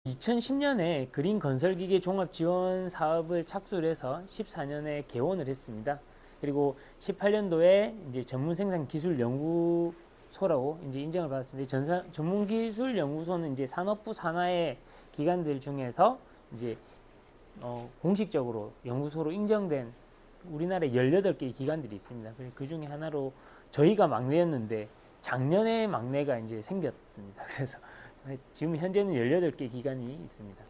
2010년에 그린 건설기계 종합 지원 사업을 착수를 해서 14년에 개원을 했습니다. 그리고 18년도에 이제 전문 생산 기술 연구소라고 이제 인정을 받았습니다. 전문 기술 연구소는 이제 산업부 산하의 기관들 중에서 이제 공식적으로 연구소로 인정된 우리나라에 18개의 기관들이 있습니다. 그 중에 하나로 저희가 막내였는데 작년에 막내가 이제 생겼습니다. 그래서 지금 현재는 18개 기관이 있습니다.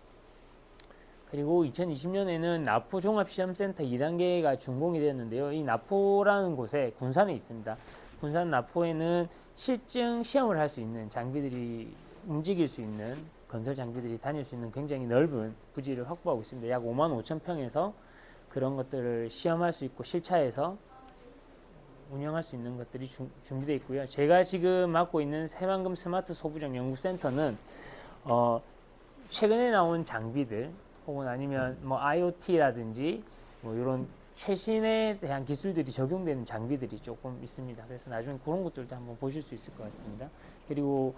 그리고 2020년에는 나포 종합시험센터 2단계가 준공이 되었는데요. 이 나포라는 곳에 군산에 있습니다. 군산 나포에는 실증 시험을 할 수 있는 장비들이 움직일 수 있는 건설 장비들이 다닐 수 있는 굉장히 넓은 부지를 확보하고 있습니다. 약 5만 5천 평에서 그런 것들을 시험할 수 있고 실차해서 운영할 수 있는 것들이 준비되어 있고요. 제가 지금 맡고 있는 새만금 스마트 소부장 연구센터는 최근에 나온 장비들 혹은 아니면 뭐 IoT라든지 뭐 이런 최신에 대한 기술들이 적용되는 장비들이 조금 있습니다. 그래서 나중에 그런 것들도 한번 보실 수 있을 것 같습니다. 그리고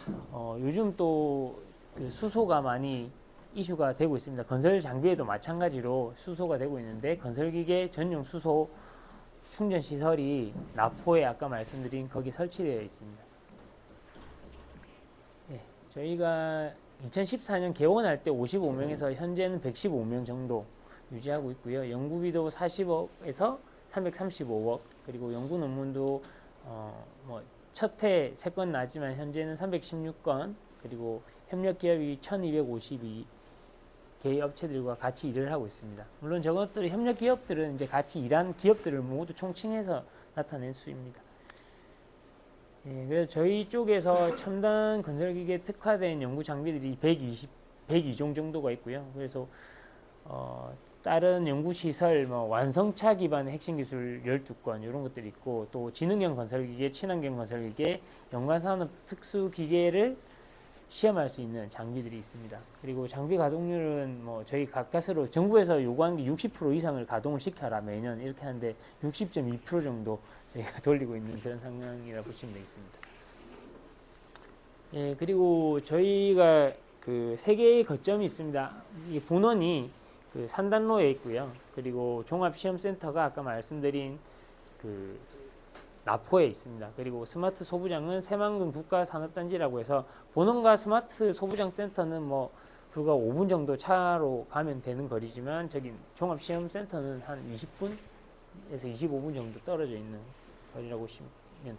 요즘 또그 수소가 많이 이슈가 되고 있습니다. 건설 장비에도 마찬가지로 수소가 되고 있는데 건설기계 전용 수소 충전 시설이 나포에 아까 말씀드린 거기 설치되어 있습니다. 네, 저희가 2014년 개원할 때 55명에서 현재는 115명 정도 유지하고 있고요. 연구비도 40억에서 335억, 그리고 연구 논문도 첫해 3건 나지만 현재는 316건, 그리고 협력 기업이 1252 개의 업체들과 같이 일을 하고 있습니다. 물론 저것들이 협력 기업들은 이제 같이 일한 기업들을 모두 총칭해서 나타낸 수입니다. 예, 그래서 저희 쪽에서 첨단 건설기계 특화된 연구 장비들이 102종 정도가 있고요. 그래서 다른 연구시설, 완성차 기반의 핵심 기술 12건 이런 것들이 있고, 또 지능형 건설기계, 친환경 건설기계, 연관산업 특수기계를 시험할 수 있는 장비들이 있습니다. 그리고 장비 가동률은 저희 가까스로 정부에서 요구하는 게 60% 이상을 가동을 시켜라 매년 이렇게 하는데 60.2% 정도 저희가 돌리고 있는 그런 상황이라 보시면 되겠습니다. 예, 그리고 저희가 그 세 개의 거점이 있습니다. 이 본원이 그 산단로에 있고요. 그리고 종합시험센터가 아까 말씀드린 그 나포에 있습니다. 그리고 스마트 소부장은 새만금 국가산업단지라고 해서 본원과 스마트 소부장 센터는 불과 5분 정도 차로 가면 되는 거리지만 저기 종합시험센터는 한 20분에서 25분 정도 떨어져 있는 거리라고 보시면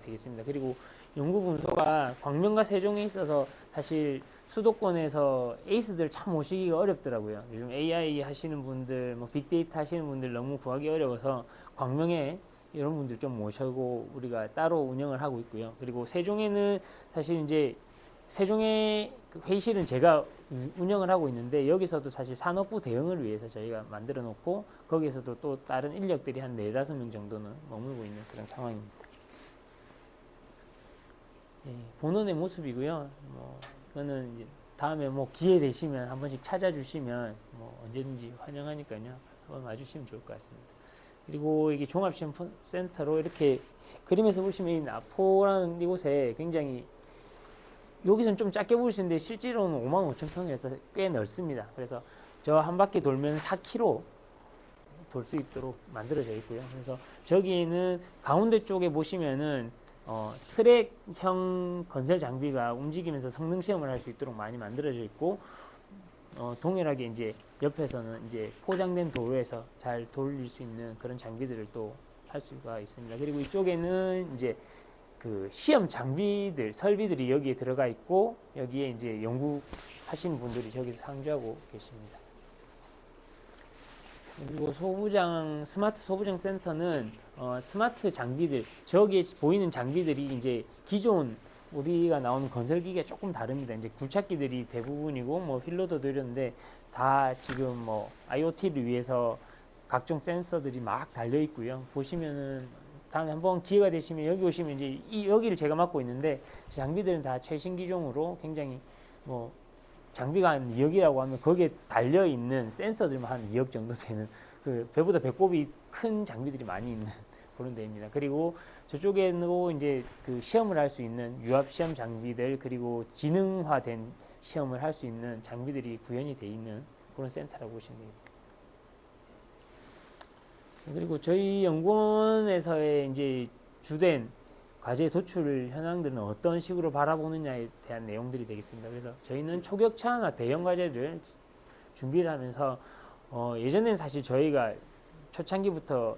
되겠습니다. 그리고 연구분소가 광명과 세종에 있어서 사실 수도권에서 에이스들 참 모시기가 어렵더라고요. 요즘 AI 하시는 분들, 빅데이터 하시는 분들 너무 구하기 어려워서 광명에 이런 분들 좀 모셔고 우리가 따로 운영을 하고 있고요. 그리고 세종에는 사실 이제 세종의 회의실은 제가 운영을 하고 있는데 여기서도 사실 산업부 대응을 위해서 저희가 만들어 놓고 거기에서도 또 다른 인력들이 한 4, 5명 정도는 머물고 있는 그런 상황입니다. 예, 본원의 모습이고요. 그거는 이제 다음에 기회 되시면 한 번씩 찾아주시면 언제든지 환영하니까요. 한번 와주시면 좋을 것 같습니다. 그리고 이게 종합시험센터로 이렇게 그림에서 보시면 이 나포라는 이곳에 굉장히 여기서는 좀 작게 보이시는데 실제로는 5만 5천 평이라서 꽤 넓습니다. 그래서 저 한 바퀴 돌면 4km 돌 수 있도록 만들어져 있고요. 그래서 저기는 가운데 쪽에 보시면은 트랙형 건설 장비가 움직이면서 성능 시험을 할 수 있도록 많이 만들어져 있고 동일하게 이제 옆에서는 이제 포장된 도로에서 잘 돌릴 수 있는 그런 장비들을 또 할 수가 있습니다. 그리고 이쪽에는 이제 그 시험 장비들, 설비들이 여기에 들어가 있고 여기에 이제 연구하시는 분들이 저기서 상주하고 계십니다. 그리고 스마트 소부장 센터는 스마트 장비들, 저기에 보이는 장비들이 이제 기존 우리가 나오는 건설기계가 조금 다릅니다. 이제 굴착기들이 대부분이고 휠로더도 이런데 다 지금 IoT를 위해서 각종 센서들이 막 달려 있고요. 보시면은 다음에 한번 기회가 되시면 여기 오시면 이제 여기를 제가 맡고 있는데 장비들은 다 최신 기종으로 굉장히 장비가 한 2억이라고 하면 거기에 달려 있는 센서들만 한 2억 정도 되는 그 배보다 배꼽이 큰 장비들이 많이 있는 그런 데입니다. 그리고 저쪽에도 이제 그 시험을 할 수 있는 유압 시험 장비들, 그리고 지능화된 시험을 할 수 있는 장비들이 구현이 돼 있는 그런 센터라고 보시면 되겠습니다. 그리고 저희 연구원에서의 이제 주된 과제 도출 현황들은 어떤 식으로 바라보느냐에 대한 내용들이 되겠습니다. 그래서 저희는 초격차나 대형 과제를 준비를 하면서 예전에는 사실 저희가 초창기부터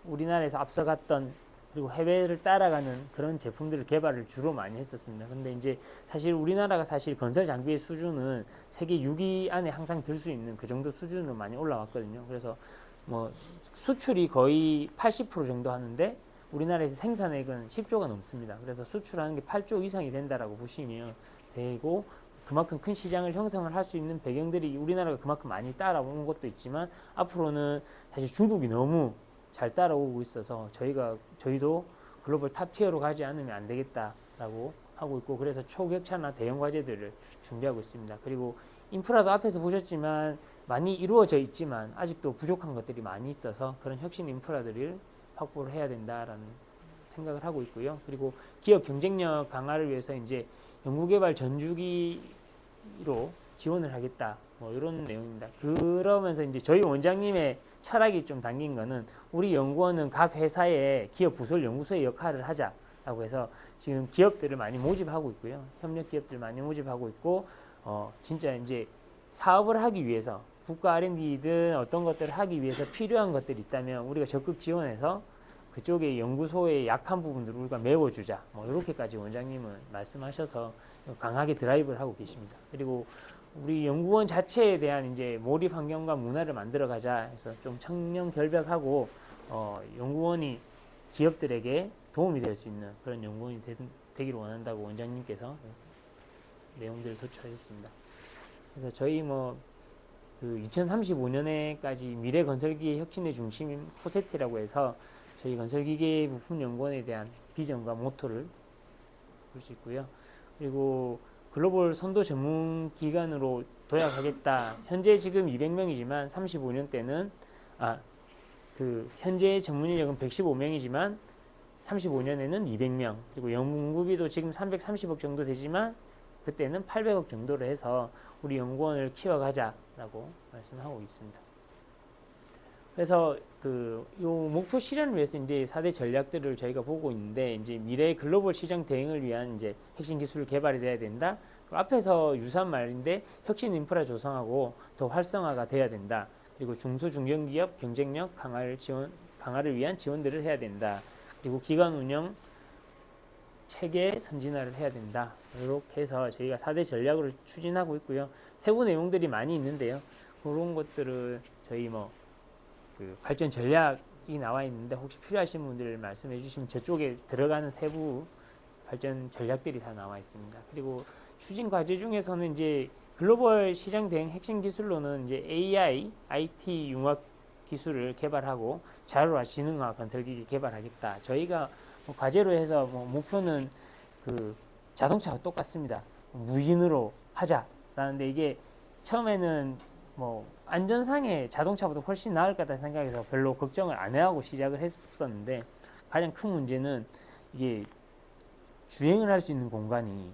우리나라에서 앞서갔던, 그리고 해외를 따라가는 그런 제품들을 개발을 주로 많이 했었습니다. 근데 이제 사실 우리나라가 사실 건설 장비의 수준은 세계 6위 안에 항상 들 수 있는 그 정도 수준으로 많이 올라왔거든요. 그래서 뭐 수출이 거의 80% 정도 하는데 우리나라에서 생산액은 10조가 넘습니다. 그래서 수출하는 게 8조 이상이 된다라고 보시면 되고, 그만큼 큰 시장을 형성을 할 수 있는 배경들이 우리나라가 그만큼 많이 따라오는 것도 있지만, 앞으로는 사실 중국이 너무 잘 따라오고 있어서 저희도 글로벌 탑티어로 가지 않으면 안 되겠다라고 하고 있고, 그래서 초격차나 대형 과제들을 준비하고 있습니다. 그리고 인프라도 앞에서 보셨지만 많이 이루어져 있지만 아직도 부족한 것들이 많이 있어서 그런 혁신 인프라들을 확보를 해야 된다라는 생각을 하고 있고요. 그리고 기업 경쟁력 강화를 위해서 이제 연구개발 전주기로 지원을 하겠다, 뭐 이런 내용입니다. 그러면서 이제 저희 원장님의 철학이 좀 담긴 거는, 우리 연구원은 각 회사의 기업 부설 연구소의 역할을 하자라고 해서 지금 기업들을 많이 모집하고 있고요. 협력 기업들 많이 모집하고 있고, 진짜 이제 사업을 하기 위해서 국가 R&D든 어떤 것들을 하기 위해서 필요한 것들이 있다면 우리가 적극 지원해서 그쪽의 연구소의 약한 부분들을 우리가 메워주자, 뭐 이렇게까지 원장님은 말씀하셔서 강하게 드라이브를 하고 계십니다. 그리고 우리 연구원 자체에 대한 이제 몰입 환경과 문화를 만들어 가자 해서 좀 청년 결벽하고 연구원이 기업들에게 도움이 될 수 있는 그런 연구원이 되기를 원한다고 원장님께서 내용들을 도출하셨습니다. 그래서 저희 그 2035년에까지 미래 건설기계 혁신의 중심인 코세티라고 해서 저희 건설기계 부품연구원에 대한 비전과 모토를 볼 수 있고요. 그리고 글로벌 선도 전문 기관으로 도약하겠다. 현재 지금 200명이지만 35년 때는 현재 전문 인력은 115명이지만 35년에는 200명. 그리고 연구비도 지금 330억 정도 되지만 그때는 800억 정도로 해서 우리 연구원을 키워가자라고 말씀하고 있습니다. 그래서 요 목표 실현을 위해서 이제 4대 전략들을 저희가 보고 있는데, 이제 미래의 글로벌 시장 대응을 위한 이제 핵심 기술 개발이 돼야 된다. 앞에서 유사한 말인데, 혁신 인프라 조성하고 더 활성화가 돼야 된다. 그리고 중소 중견기업 경쟁력 강화를 위한 지원들을 해야 된다. 그리고 기관 운영 체계 선진화를 해야 된다. 이렇게 해서 저희가 4대 전략으로 추진하고 있고요. 세부 내용들이 많이 있는데요. 그런 것들을 저희 그 발전 전략이 나와 있는데, 혹시 필요하신 분들 말씀해 주시면 저쪽에 들어가는 세부 발전 전략들이 다 나와 있습니다. 그리고 추진 과제 중에서는 이제 글로벌 시장 대응 핵심 기술로는 이제 AI, IT 융합 기술을 개발하고 자율화, 지능화 건설기기 개발하겠다. 저희가 과제로 해서 목표는 그 자동차와 똑같습니다. 무인으로 하자라는데, 이게 처음에는 안전상의 자동차보다 훨씬 나을 거다 생각해서 별로 걱정을 안 해하고 시작을 했었는데, 가장 큰 문제는 이게 주행을 할 수 있는 공간이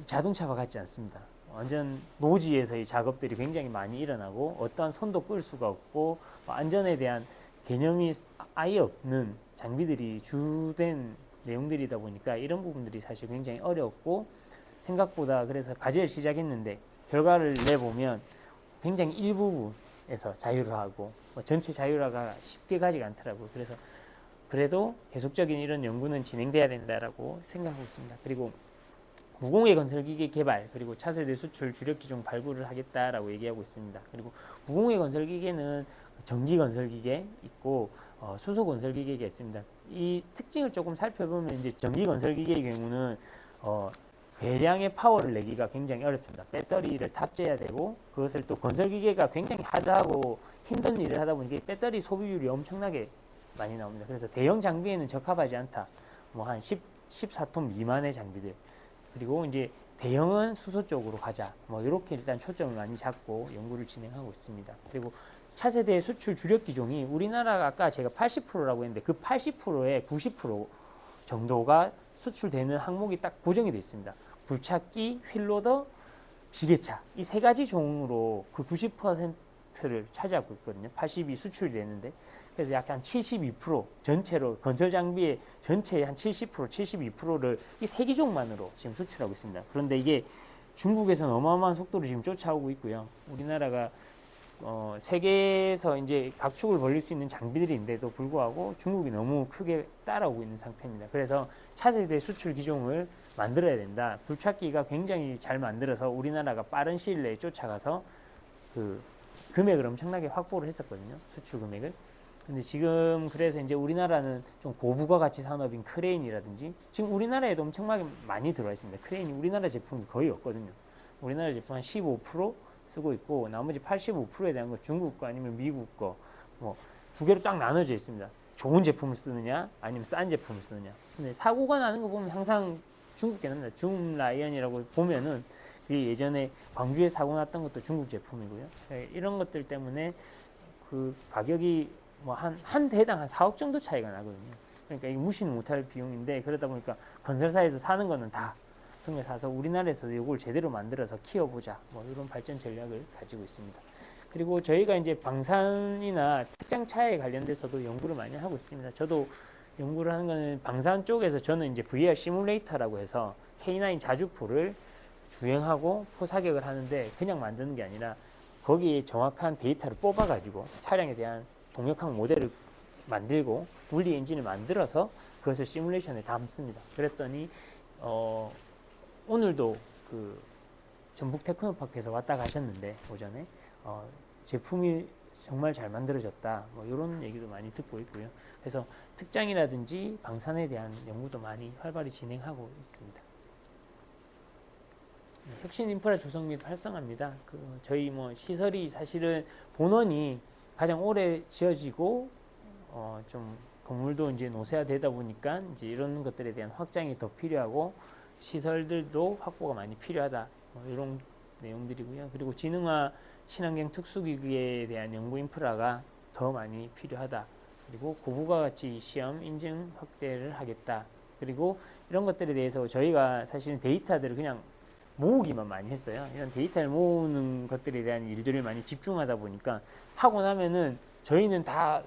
자동차와 같지 않습니다. 완전 노지에서의 작업들이 굉장히 많이 일어나고, 어떠한 선도 끌 수가 없고, 안전에 대한 개념이 아예 없는 장비들이 주된 내용들이다 보니까 이런 부분들이 사실 굉장히 어렵고, 생각보다 그래서 과제를 시작했는데 결과를 내보면 굉장히 일부분에서 자율화하고 전체 자율화가 쉽게 가지가 않더라고요. 그래서 그래도 계속적인 이런 연구는 진행돼야 된다라고 생각하고 있습니다. 그리고 무공해 건설기계 개발, 그리고 차세대 수출 주력 기종 발굴을 하겠다라고 얘기하고 있습니다. 그리고 무공해 건설기계는 전기 건설기계 있고 수소 건설기계가 있습니다. 이 특징을 조금 살펴보면, 이제 전기 건설기계의 경우는 대량의 파워를 내기가 굉장히 어렵습니다. 배터리를 탑재해야 되고, 그것을 또 건설기계가 굉장히 하드하고 힘든 일을 하다 보니 배터리 소비율이 엄청나게 많이 나옵니다. 그래서 대형 장비에는 적합하지 않다. 한 14톤 미만의 장비들. 그리고 이제 대형은 수소 쪽으로 가자. 이렇게 일단 초점을 많이 잡고 연구를 진행하고 있습니다. 그리고 차세대 수출 주력 기종이 우리나라가 아까 제가 80%라고 했는데 그 80%의 90% 정도가 수출되는 항목이 딱 고정이 되어 있습니다. 굴착기, 휠로더, 지게차 이 세 가지 종으로 그 90%를 차지하고 있거든요. 80이 수출이 되는데 그래서 약간 72% 전체로 건설 장비의 전체의 한 70%, 72%를 이 세 기종만으로 지금 수출하고 있습니다. 그런데 이게 중국에서는 어마어마한 속도로 지금 쫓아오고 있고요. 우리나라가 세계에서 이제 각축을 벌릴 수 있는 장비들인데도 불구하고 중국이 너무 크게 따라오고 있는 상태입니다. 그래서 차세대 수출 기종을 만들어야 된다. 굴착기가 굉장히 잘 만들어서 우리나라가 빠른 시일 내에 쫓아가서 그 금액을 엄청나게 확보를 했었거든요. 수출 금액을. 근데 지금 그래서 이제 우리나라는 좀 고부가 가치 산업인 크레인이라든지 지금 우리나라에도 엄청나게 많이 들어와 있습니다. 크레인이 우리나라 제품이 거의 없거든요. 우리나라 제품 한 15% 쓰고 있고 나머지 85%에 대한 거 중국 거 아니면 미국 거 뭐 두 개로 딱 나눠져 있습니다. 좋은 제품을 쓰느냐 아니면 싼 제품을 쓰느냐. 근데 사고가 나는 거 보면 항상 중국 게 납니다. 줌라이언이라고 보면은 예전에 광주에 사고 났던 것도 중국 제품이고요. 이런 것들 때문에 그 가격이 뭐 한 대당 한 4억 정도 차이가 나거든요. 그러니까 이게 무시는 못할 비용인데 그러다 보니까 건설사에서 사는 거는 다 그런 걸 사서 우리나라에서도 이걸 제대로 만들어서 키워보자 뭐 이런 발전 전략을 가지고 있습니다. 그리고 저희가 이제 방산이나 특장차에 관련돼서도 연구를 많이 하고 있습니다. 저도 연구를 하는 거는 방산 쪽에서 저는 이제 VR 시뮬레이터라고 해서 K9 자주포를 주행하고 포사격을 하는데 그냥 만드는 게 아니라 거기에 정확한 데이터를 뽑아가지고 차량에 대한 동력항 모델을 만들고 분리 엔진을 만들어서 그것을 시뮬레이션에 담습니다. 그랬더니 오늘도 그 전북 테크노파크에서 왔다 가셨는데 오전에 제품이 정말 잘 만들어졌다 뭐 이런 얘기도 많이 듣고 있고요. 그래서 특장이라든지 방산에 대한 연구도 많이 활발히 진행하고 있습니다. 혁신 인프라 조성 및 활성화입니다. 저희 뭐 시설이 사실은 본원이 가장 오래 지어지고 좀 건물도 이제 노쇠화되다 보니까 이제 이런 것들에 대한 확장이 더 필요하고 시설들도 확보가 많이 필요하다. 뭐 이런 내용들이고요. 그리고 지능화 친환경 특수기기에 대한 연구 인프라가 더 많이 필요하다. 그리고 고부가 가치 시험 인증 확대를 하겠다. 그리고 이런 것들에 대해서 저희가 사실은 데이터들을 그냥 모으기만 많이 했어요. 이런 데이터를 모으는 것들에 대한 일들을 많이 집중하다 보니까 하고 나면은 저희는 다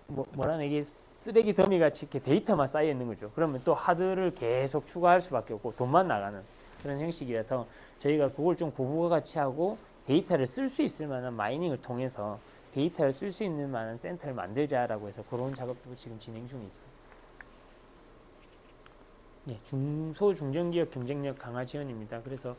뭐라 이게 쓰레기 더미 같이 이렇게 데이터만 쌓여 있는 거죠. 그러면 또 하드를 계속 추가할 수밖에 없고 돈만 나가는 그런 형식이라서 저희가 그걸 좀 고부가 가치 하고 데이터를 쓸 수 있을 만한 마이닝을 통해서 데이터를 쓸 수 있는 만한 센터를 만들자라고 해서 그런 작업도 지금 진행 중에 있어요. 중소 중견기업 경쟁력 강화 지원입니다. 그래서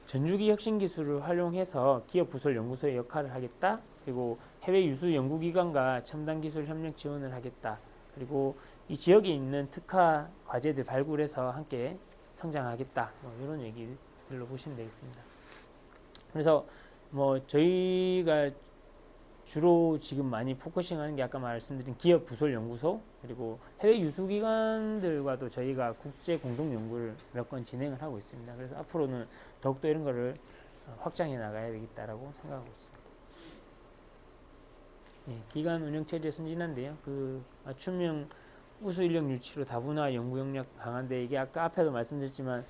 전주기 혁신 기술을 활용해서 기업 부설 연구소의 역할을 하겠다. 그리고 해외 유수 연구기관과 첨단 기술 협력 지원을 하겠다. 그리고 이 지역에 있는 특화 과제들 발굴해서 함께 성장하겠다. 뭐 이런 얘기들로 보시면 되겠습니다. 그래서 뭐 저희가 주로 지금 많이 포커싱하는 게 아까 말씀드린 기업 부설 연구소 그리고 해외 유수기관들과도 저희가 국제 공동 연구를 몇 건 진행을 하고 있습니다. 그래서 앞으로는 더욱더 이런 거를 확장해 나가야 되겠다라고 생각하고 있습니다. 기관 운영 체제 선진화인데요. 맞춤형 우수 인력 유치로 다문화 연구 역량 강한데 이게 아까 앞에도 말씀드렸지만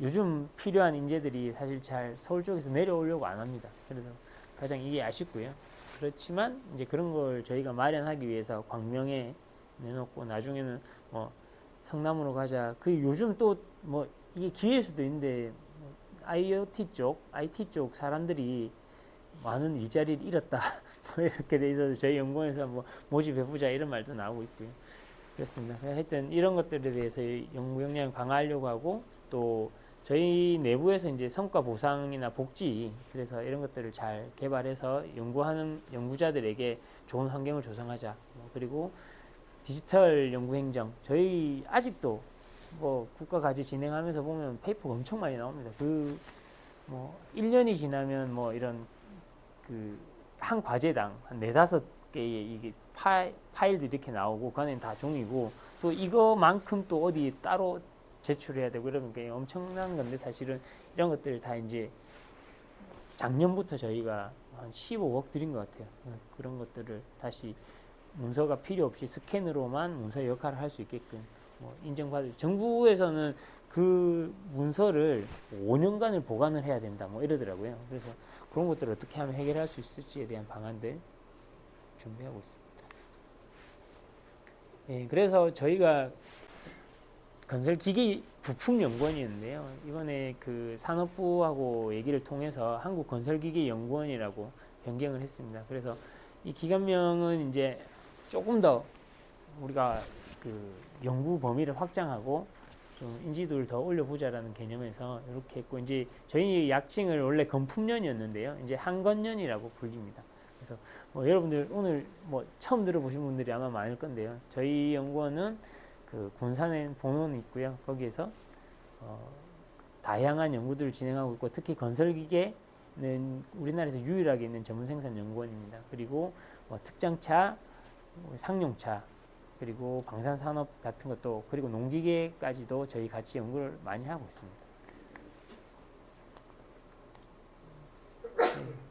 요즘 필요한 인재들이 사실 잘 서울 쪽에서 내려오려고 안 합니다. 그래서 가장 이게 아쉽고요. 그렇지만 이제 그런 걸 저희가 마련하기 위해서 광명에 내놓고 나중에는 뭐 성남으로 가자. 요즘 또 뭐 이게 기회일 수도 있는데 IoT 쪽, IT 쪽 사람들이 많은 일자리를 잃었다. 뭐 이렇게 돼 있어서 저희 연구원에서 뭐 모집해보자 이런 말도 나오고 있고요. 그렇습니다. 하여튼 이런 것들에 대해서 연구 역량을 강화하려고 하고 또 저희 내부에서 이제 성과 보상이나 복지 그래서 이런 것들을 잘 개발해서 연구하는 연구자들에게 좋은 환경을 조성하자. 그리고 디지털 연구 행정 저희 아직도 뭐 국가 과제 진행하면서 보면 페이퍼가 엄청 많이 나옵니다. 뭐 1년이 지나면 뭐 이런 한 과제당 한 4-5개의 이게 파일들이 이렇게 나오고 그 안에는 다 종이고 또 이거만큼 또 어디 따로 제출해야 되고 이러니까 엄청난 건데 사실은 이런 것들 다 이제 작년부터 저희가 한 15억 드린 것 같아요. 그런 것들을 다시 문서가 필요 없이 스캔으로만 문서 역할을 할 수 있게끔 인정받을. 정부에서는 그 문서를 5년간을 보관을 해야 된다 이러더라고요. 그래서 그런 것들을 어떻게 하면 해결할 수 있을지에 대한 방안들 준비하고 있습니다. 예, 그래서 저희가 건설기기 부품연구원이었는데요. 이번에 그 산업부하고 얘기를 통해서 한국건설기기연구원이라고 변경을 했습니다. 그래서 이 기관명은 이제 조금 더 우리가 그 연구 범위를 확장하고 좀 인지도를 더 올려보자라는 개념에서 이렇게 했고, 이제 저희 약칭을 원래 건품년이었는데요. 이제 한건년이라고 불립니다. 그래서 여러분들 오늘 처음 들어보신 분들이 아마 많을 건데요. 저희 연구원은 그 군산에 본원이 있고요. 거기에서 다양한 연구들을 진행하고 있고, 특히 건설기계는 우리나라에서 유일하게 있는 전문생산 연구원입니다. 그리고 특장차, 상용차, 그리고 방산산업 같은 것도, 그리고 농기계까지도 저희 같이 연구를 많이 하고 있습니다.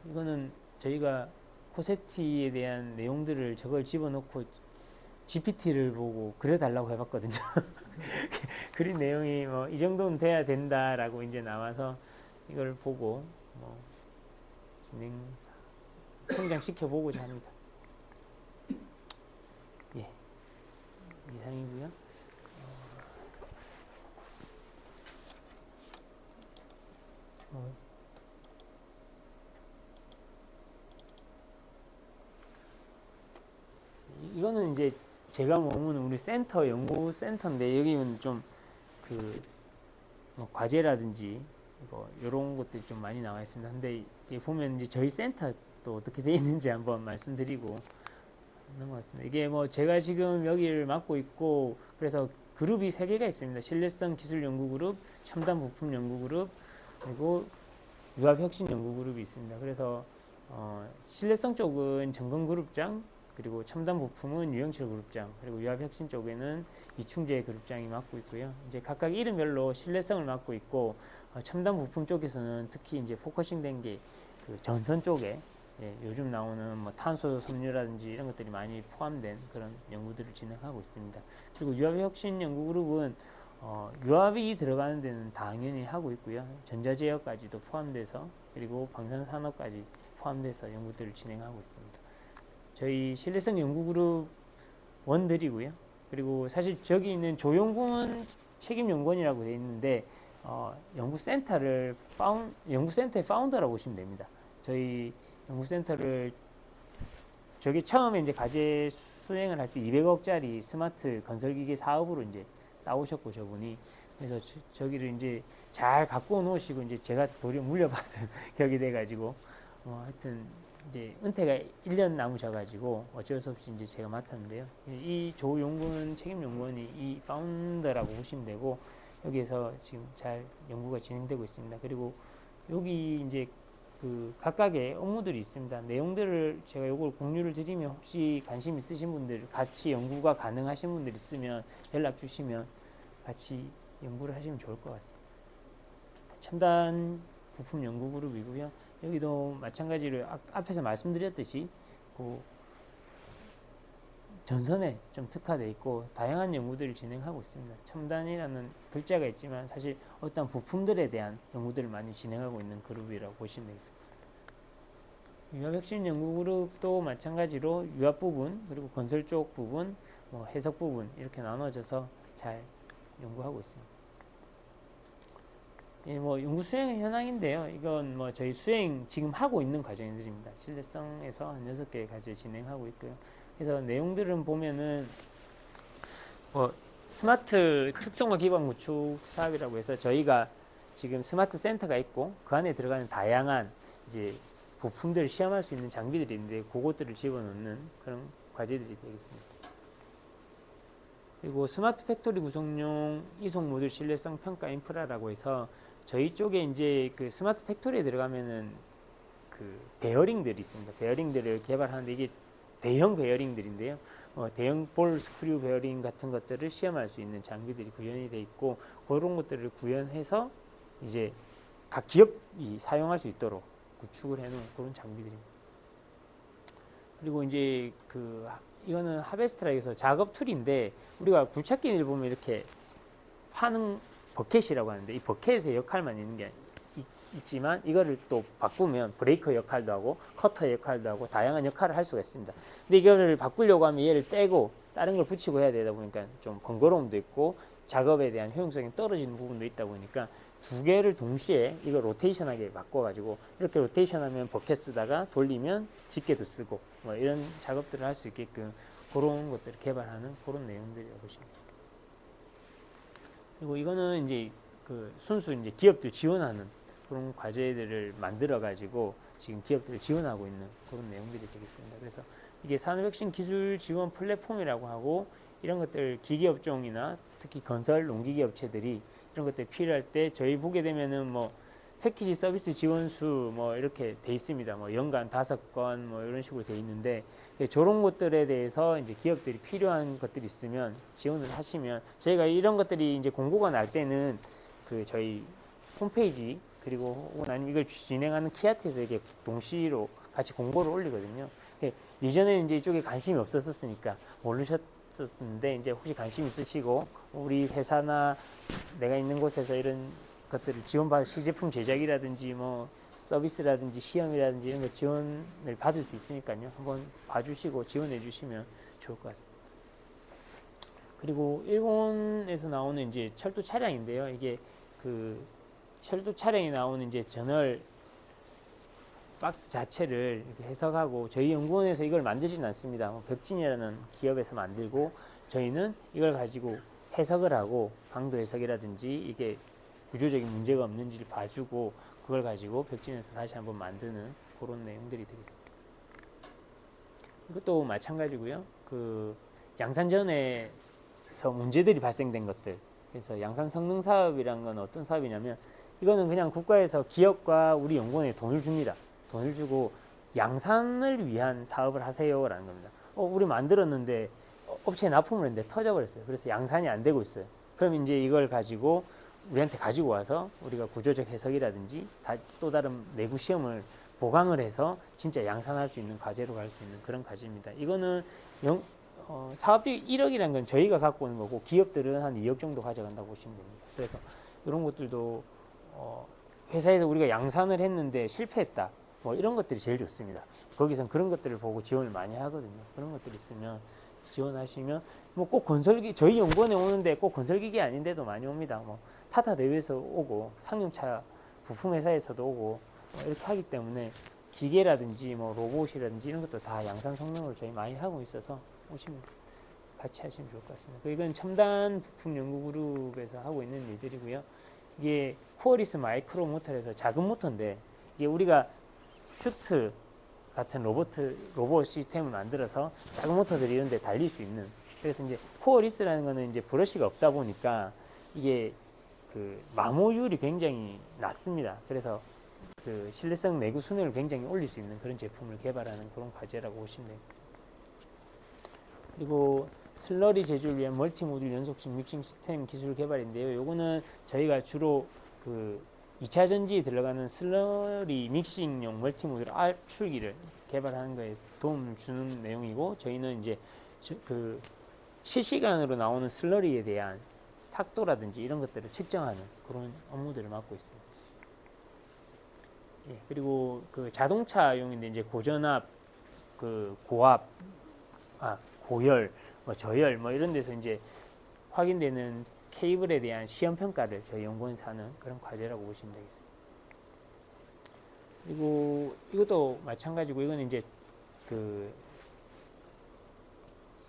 이거는 저희가 코세티에 대한 내용들을 저걸 집어넣고 GPT를 보고 그려달라고 해봤거든요. 그린 내용이 이 정도는 돼야 된다라고 이제 나와서 이걸 보고 성장시켜 보고자 합니다. 예, 이상이고요. 이거는 이제 제가 머무는 우리 센터, 연구센터인데, 여기는 좀 과제라든지 이런 것들이 좀 많이 나와 있습니다. 근데 보면 이제 저희 센터 또 어떻게 되어 있는지 한번 말씀드리고 있는 것 같습니다. 이게 제가 지금 여기를 맡고 있고, 그래서 그룹이 3개가 있습니다. 신뢰성 기술 연구 그룹, 첨단 부품 연구 그룹, 그리고 유압 혁신 연구 그룹이 있습니다. 그래서 신뢰성 쪽은 정건 그룹장, 그리고 첨단 부품은 유영철 그룹장, 그리고 유압 혁신 쪽에는 이충재 그룹장이 맡고 있고요. 이제 각각 이름별로 신뢰성을 맡고 있고, 첨단 부품 쪽에서는 특히 이제 포커싱 된 게 그 전선 쪽에 요즘 나오는 탄소 섬유라든지 이런 것들이 많이 포함된 그런 연구들을 진행하고 있습니다. 그리고 유압 혁신 연구 그룹은 유압이 들어가는 데는 당연히 하고 있고요. 전자제어까지도 포함돼서, 그리고 방산산업까지 포함돼서 연구들을 진행하고 있습니다. 저희 신뢰성 연구그룹 원들이고요. 그리고 사실 저기 있는 조용군 책임연구원이라고 되어 있는데, 연구센터의 파운더라고 보시면 됩니다. 저희 연구센터를 저기 처음에 이제 과제 수행을 할 때 200억짜리 스마트 건설기계 사업으로 이제 따오셨고, 저분이. 그래서 저기를 이제 잘 갖고 놓으시고, 이제 제가 도리어 물려받은 격이 돼가지고, 하여튼 이제 은퇴가 1년 남으셔가지고 어쩔 수 없이 이제 제가 맡았는데요. 이 조용군 책임연구원이 이 파운더라고 보시면 되고, 여기에서 지금 잘 연구가 진행되고 있습니다. 그리고 여기 이제 그 각각의 업무들이 있습니다. 내용들을 제가 요걸 공유를 드리면, 혹시 관심 있으신 분들, 같이 연구가 가능하신 분들 있으면 연락 주시면 같이 연구를 하시면 좋을 것 같습니다. 첨단 부품 연구 그룹이고요. 여기도 마찬가지로 앞에서 말씀드렸듯이 그 전선에 좀 특화되어 있고 다양한 연구들을 진행하고 있습니다. 첨단이라는 글자가 있지만 사실 어떤 부품들에 대한 연구들을 많이 진행하고 있는 그룹이라고 보시면 되겠습니다. 유압혁신 연구그룹도 마찬가지로 유압 부분, 그리고 건설 쪽 부분, 해석 부분 이렇게 나눠져서 잘 연구하고 있습니다. 연구 수행 현황인데요. 이건 저희 수행 지금 하고 있는 과정들입니다. 신뢰성에서 한 6개 과제 진행하고 있고요. 그래서 내용들은 보면은 스마트 특성화 기반 구축 사업이라고 해서 저희가 지금 스마트 센터가 있고, 그 안에 들어가는 다양한 이제 부품들을 시험할 수 있는 장비들이 있는데, 그것들을 집어넣는 그런 과제들이 되겠습니다. 그리고 스마트 팩토리 구성용 이송 모듈 신뢰성 평가 인프라라고 해서, 저희 쪽에 이제 그 스마트 팩토리에 들어가면은 그 베어링들이 있습니다. 베어링들을 개발하는데, 이게 대형 베어링들인데요. 대형 볼 스크류 베어링 같은 것들을 시험할 수 있는 장비들이 구현이 되어 있고, 그런 것들을 구현해서 이제 각 기업이 사용할 수 있도록 구축을 해놓은 그런 장비들입니다. 그리고 이제 이거는 하베스트라 해서 작업 툴인데 우리가 굴착기를 보면 이렇게 파는 버켓이라고 하는데 이 버켓의 역할만 있는 게 있지만 이거를 또 바꾸면 브레이커 역할도 하고 커터 역할도 하고 다양한 역할을 할 수가 있습니다. 근데 이거를 바꾸려고 하면 얘를 떼고 다른 걸 붙이고 해야 되다 보니까 좀 번거로움도 있고 작업에 대한 효용성이 떨어지는 부분도 있다 보니까 두 개를 동시에 이거 로테이션하게 바꿔가지고 이렇게 로테이션하면 버켓 쓰다가 돌리면 집게도 쓰고 뭐 이런 작업들을 할 수 있게끔 그런 것들을 개발하는 그런 내용들이라고 보시면 됩니다. 그리고 이거는 이제 순수 이제 기업들 지원하는 그런 과제들을 만들어 가지고 지금 기업들을 지원하고 있는 그런 내용들이 되겠습니다. 그래서 이게 산업혁신 기술 지원 플랫폼이라고 하고 이런 것들 기계업종이나 특히 건설 농기계 업체들이 이런 것들 필요할 때 저희 보게 되면은 뭐 패키지 서비스 지원수 뭐 이렇게 돼 있습니다. 뭐 연간 5건 뭐 이런 식으로 돼 있는데 저런 것들에 대해서 이제 기업들이 필요한 것들이 있으면 지원을 하시면 저희가 이런 것들이 이제 공고가 날 때는 저희 홈페이지 그리고 아니면 이걸 진행하는 키아트에서 이게 동시로 같이 공고를 올리거든요. 이전에는 이제 이쪽에 관심이 없었으니까 모르셨었는데 이제 혹시 관심 있으시고 우리 회사나 내가 있는 곳에서 이런 것들을 지원받을 시제품 제작이라든지 뭐 서비스라든지 시험이라든지 이런 거 지원을 받을 수 있으니까요. 한번 봐주시고 지원해 주시면 좋을 것 같습니다. 그리고 일본에서 나오는 이제 철도 차량인데요. 이게 철도 차량이 나오는 이제 저널 박스 자체를 이렇게 해석하고 저희 연구원에서 이걸 만들지는 않습니다. 벽진이라는 기업에서 만들고 저희는 이걸 가지고 해석을 하고 강도 해석이라든지 이게 구조적인 문제가 없는지를 봐주고 그걸 가지고 벽진에서 다시 한번 만드는 그런 내용들이 되겠습니다. 이것도 마찬가지고요. 양산전에서 문제들이 발생된 것들. 그래서 양산 성능 사업이란 건 어떤 사업이냐면 이거는 그냥 국가에서 기업과 우리 연구원에 돈을 줍니다. 돈을 주고 양산을 위한 사업을 하세요라는 겁니다. 우리 만들었는데 업체에 납품을 했는데 터져버렸어요. 그래서 양산이 안 되고 있어요. 그럼 이제 이걸 가지고 우리한테 가지고 와서 우리가 구조적 해석이라든지 또 다른 내부 시험을 보강을 해서 진짜 양산할 수 있는 과제로 갈 수 있는 그런 과제입니다. 이거는 사업비 1억이라는 건 저희가 갖고 오는 거고 기업들은 한 2억 정도 가져간다고 보시면 됩니다. 그래서 이런 것들도 회사에서 우리가 양산을 했는데 실패했다. 뭐 이런 것들이 제일 좋습니다. 거기선 그런 것들을 보고 지원을 많이 하거든요. 그런 것들이 있으면 지원하시면 뭐 꼭 건설기 저희 연구원에 오는데 꼭 건설기계 아닌데도 많이 옵니다. 뭐 타타 대회에서 오고 상용차 부품 회사에서도 오고 이렇게 하기 때문에 기계라든지 뭐 로봇이라든지 이런 것도 다 양산 성능을 저희 많이 하고 있어서 오시면 같이 하시면 좋을 것 같습니다. 이건 첨단 부품 연구 그룹에서 하고 있는 일들이고요. 이게 쿠어리스 마이크로 모터에서 작은 모터인데 이게 우리가 슈트 같은 로봇 시스템을 만들어서 작은 모터들이 이런 데 달릴 수 있는 그래서 이제 쿠어리스라는 거는 이제 브러쉬가 없다 보니까 이게 마모율이 굉장히 낮습니다. 그래서 신뢰성 내구 순위를 굉장히 올릴 수 있는 그런 제품을 개발하는 그런 과제라고 보시면 되겠습니다. 그리고 슬러리 제조를 위한 멀티 모듈 연속식 믹싱 시스템 기술 개발인데요. 요거는 저희가 주로 2차 전지에 들어가는 슬러리 믹싱용 멀티 모듈 압출기를 개발하는 거에 도움을 주는 내용이고 저희는 이제 실시간으로 나오는 슬러리에 대한 탁도라든지 이런 것들을 측정하는 그런 업무들을 맡고 있습니다. 예, 그리고 자동차용인데 이제 고전압, 고압, 고열, 저열 이런 데서 이제 확인되는 케이블에 대한 시험 평가를 저희 연구원에서 하는 그런 과제라고 보시면 되겠습니다. 그리고 이것도 마찬가지고 이거는 이제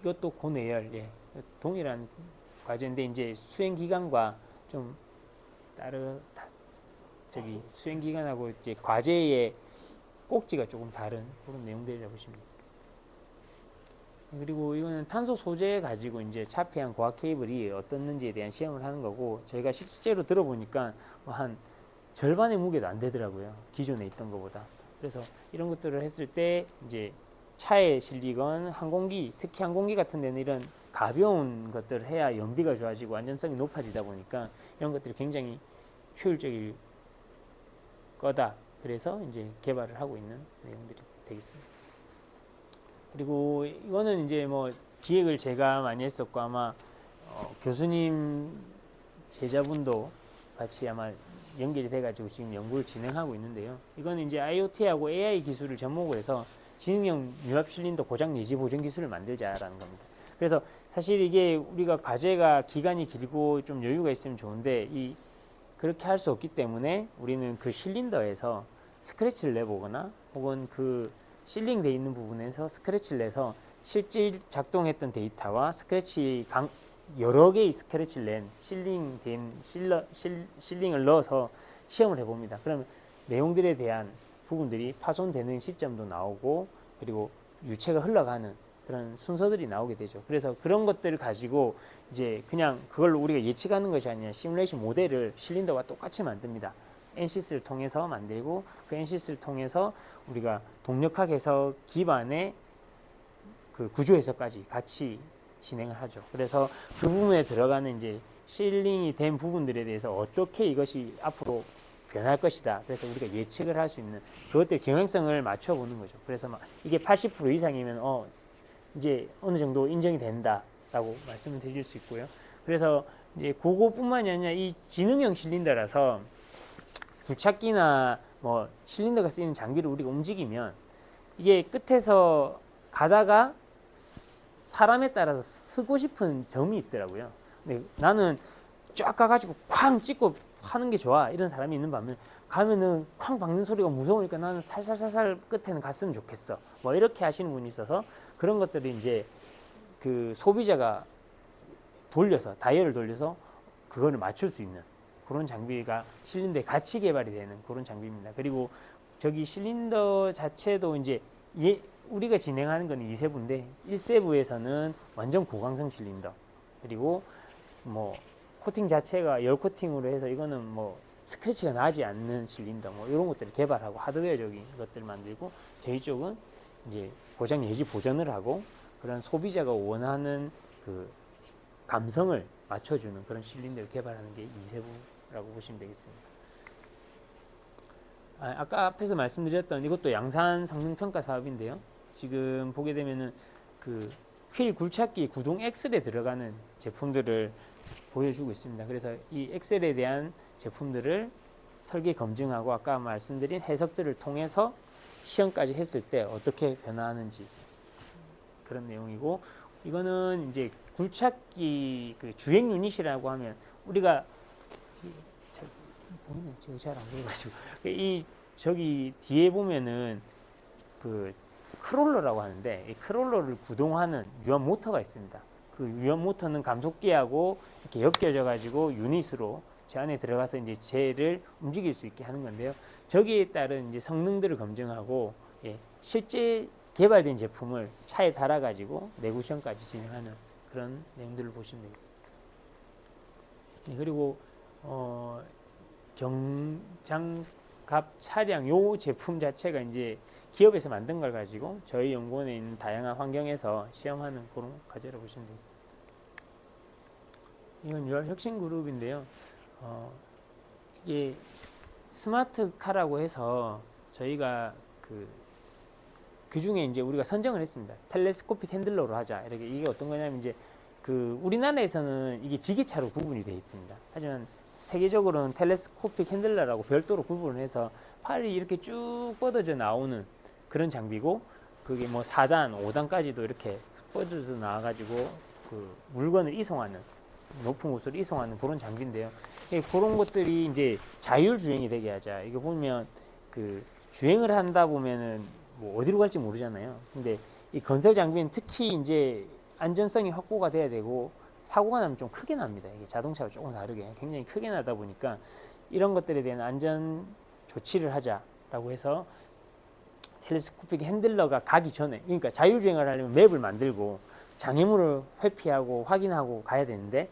이것도 고내열, 예, 동일한 과제인데 이제 수행 기간과 좀 수행 기간하고 이제 과제의 꼭지가 조금 다른 그런 내용들이라고 보시면 됩니다. 그리고 이거는 탄소 소재 가지고 이제 차폐한 고압 케이블이 어떻는지에 대한 시험을 하는 거고 저희가 실제로 들어보니까 한 절반의 무게도 안 되더라고요. 기존에 있던 것보다. 그래서 이런 것들을 했을 때 이제 차에 실리건 항공기, 특히 항공기 같은 데는 이런 가벼운 것들을 해야 연비가 좋아지고 안전성이 높아지다 보니까 이런 것들이 굉장히 효율적일 거다. 그래서 이제 개발을 하고 있는 내용들이 되겠습니다. 그리고 이거는 이제 뭐 기획을 제가 많이 했었고 아마 교수님 제자분도 같이 아마 연결이 돼가지고 지금 연구를 진행하고 있는데요. 이거는 이제 IoT하고 AI 기술을 접목을 해서 지능형 융합 실린더 고장 내지 보정 기술을 만들자라는 겁니다. 그래서 사실 이게 우리가 과제가 기간이 길고 좀 여유가 있으면 좋은데 그렇게 할 수 없기 때문에 우리는 그 실린더에서 스크래치를 내보거나 혹은 그 실링되어 있는 부분에서 스크래치를 내서 실제 작동했던 데이터와 여러 개의 스크래치를 낸 실링을 넣어서 시험을 해봅니다. 그러면 내용들에 대한 부분들이 파손되는 시점도 나오고 그리고 유체가 흘러가는 그런 순서들이 나오게 되죠. 그래서 그런 것들을 가지고 이제 그냥 그걸로 우리가 예측하는 것이 아니라 시뮬레이션 모델을 실린더와 똑같이 만듭니다. NCS를 통해서 만들고 그 NCS를 통해서 우리가 동력학 해석 기반의 그 구조 해석까지 같이 진행을 하죠. 그래서 그 부분에 들어가는 이제 실링이 된 부분들에 대해서 어떻게 이것이 앞으로 변할 것이다. 그래서 우리가 예측을 할 수 있는 그것들 경향성을 맞춰보는 거죠. 그래서 막 이게 80% 이상이면 이제 어느 정도 인정이 된다라고 말씀을 드릴 수 있고요. 그래서 이제 그거뿐만이 아니라 이 지능형 실린더라서 굴착기나 뭐 실린더가 쓰이는 장비를 우리가 움직이면 이게 끝에서 가다가 사람에 따라서 쓰고 싶은 점이 있더라고요. 근데 나는 쫙 가가지고 쾅 찍고 하는 게 좋아 이런 사람이 있는 반면 가면은 쾅 박는 소리가 무서우니까 나는 살살살살 끝에는 갔으면 좋겠어. 뭐 이렇게 하시는 분이 있어서 그런 것들이 이제 그 소비자가 다이얼을 돌려서 그거를 맞출 수 있는 그런 장비가 실린더에 같이 개발이 되는 그런 장비입니다. 그리고 저기 실린더 자체도 이제 우리가 진행하는 건 2세부인데 1세부에서는 완전 고강성 실린더 그리고 뭐 코팅 자체가 열 코팅으로 해서 이거는 뭐 스크래치가 나지 않는 실린더 뭐 이런 것들을 개발하고 하드웨어적인 것들을 만들고 저희 쪽은 이제 고장 예지 보전을 하고 그런 소비자가 원하는 그 감성을 맞춰주는 그런 실린더를 개발하는 게 2세부라고 보시면 되겠습니다. 아까 앞에서 말씀드렸던 이것도 양산 성능 평가 사업인데요. 지금 보게 되면은 그 휠 굴착기 구동 엑셀에 들어가는 제품들을 보여주고 있습니다. 그래서 이 엑셀에 대한 제품들을 설계 검증하고 아까 말씀드린 해석들을 통해서 시험까지 했을 때 어떻게 변화하는지 그런 내용이고 이거는 이제 굴착기 그 주행 유닛이라고 하면 우리가 보이네 제가 잘 안 보여가지고 저기 뒤에 보면은 그 크롤러라고 하는데 이 크롤러를 구동하는 유압 모터가 있습니다. 그 유압 모터는 감속기하고 이렇게 엮여져 가지고 유닛으로 제 안에 들어가서 이제 쟤를 움직일 수 있게 하는 건데요. 저기에 따른 이제 성능들을 검증하고 실제 개발된 제품을 차에 달아 가지고 내구 시험까지 진행하는 그런 내용들을 보시면 되겠습니다. 그리고 경장갑 차량 요 제품 자체가 이제 기업에서 만든 걸 가지고 저희 연구원에 있는 다양한 환경에서 시험하는 그런 과제로 보시면 되겠습니다. 이건 유압혁신그룹인데요. 이게 스마트카라고 해서 저희가 그 중에 이제 우리가 선정을 했습니다. 텔레스코픽 핸들러로 하자. 이게 어떤 거냐면 이제 우리나라에서는 이게 지게차로 구분이 되어 있습니다. 하지만 세계적으로는 텔레스코픽 핸들러라고 별도로 구분을 해서 팔이 이렇게 쭉 뻗어져 나오는 그런 장비고 그게 뭐 4단, 5단까지도 이렇게 뻗어져 나와가지고 그 물건을 이송하는 높은 곳으로 이송하는 그런 장비인데요. 그런 것들이 이제 자율 주행이 되게 하자. 이거 보면 그 주행을 한다 보면은 뭐 어디로 갈지 모르잖아요. 근데 이 건설 장비는 특히 이제 안전성이 확보가 돼야 되고 사고가 나면 좀 크게 납니다. 이게 자동차와 조금 다르게 굉장히 크게 나다 보니까 이런 것들에 대한 안전 조치를 하자라고 해서 텔레스코픽 핸들러가 가기 전에 그러니까 자율주행을 하려면 맵을 만들고 장애물을 회피하고 확인하고 가야 되는데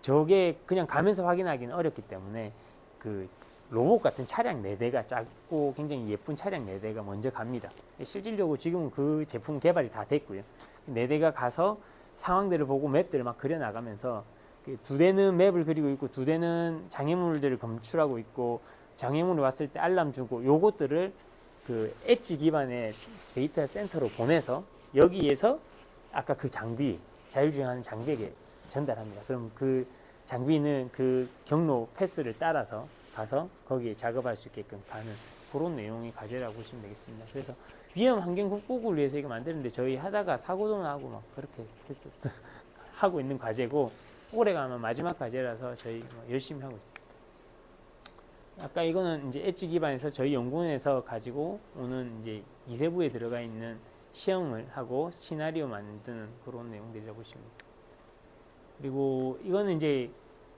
저게 그냥 가면서 확인하기는 어렵기 때문에 그 로봇 같은 차량 4대가 작고 굉장히 예쁜 차량 4대가 먼저 갑니다. 실질적으로 지금은 그 제품 개발이 다 됐고요. 4대가 가서 상황들을 보고 맵들을 막 그려나가면서 2대는 맵을 그리고 있고 2대는 장애물들을 검출하고 있고 장애물이 왔을 때 알람 주고 요것들을 그 엣지 기반의 데이터 센터로 보내서 여기에서 아까 그 장비, 자율주행하는 장비에게 전달합니다. 그럼 그 장비는 그 경로 패스를 따라서 가서 거기에 작업할 수 있게끔 가는 그런 내용의 과제라고 보시면 되겠습니다. 그래서 위험 환경 극복을 위해서 이거 만드는데 저희 하다가 사고도 나고 막 그렇게 했었어. 하고 있는 과제고 올해가 아마 마지막 과제라서 저희 뭐 열심히 하고 있습니다. 아까 이거는 이제 엣지 기반에서 저희 연구원에서 가지고 오는 이제 이세부에 들어가 있는 시험을 하고 시나리오 만드는 그런 내용들이라고 보시면 됩니다. 그리고 이거는 이제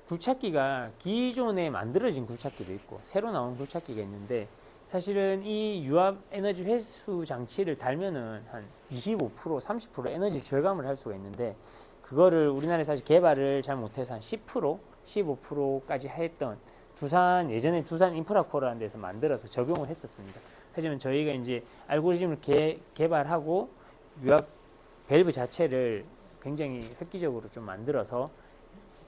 굴착기가 기존에 만들어진 굴착기도 있고 새로 나온 굴착기가 있는데 사실은 이 유압 에너지 회수 장치를 달면은 한 25%, 30% 에너지 절감을 할 수가 있는데 그거를 우리나라에 사실 개발을 잘 못해서 한 10%, 15%까지 했던 예전에 두산 인프라코라는 데서 만들어서 적용을 했었습니다. 하지만 저희가 이제 알고리즘을 개발하고 유압 밸브 자체를 굉장히 획기적으로 좀 만들어서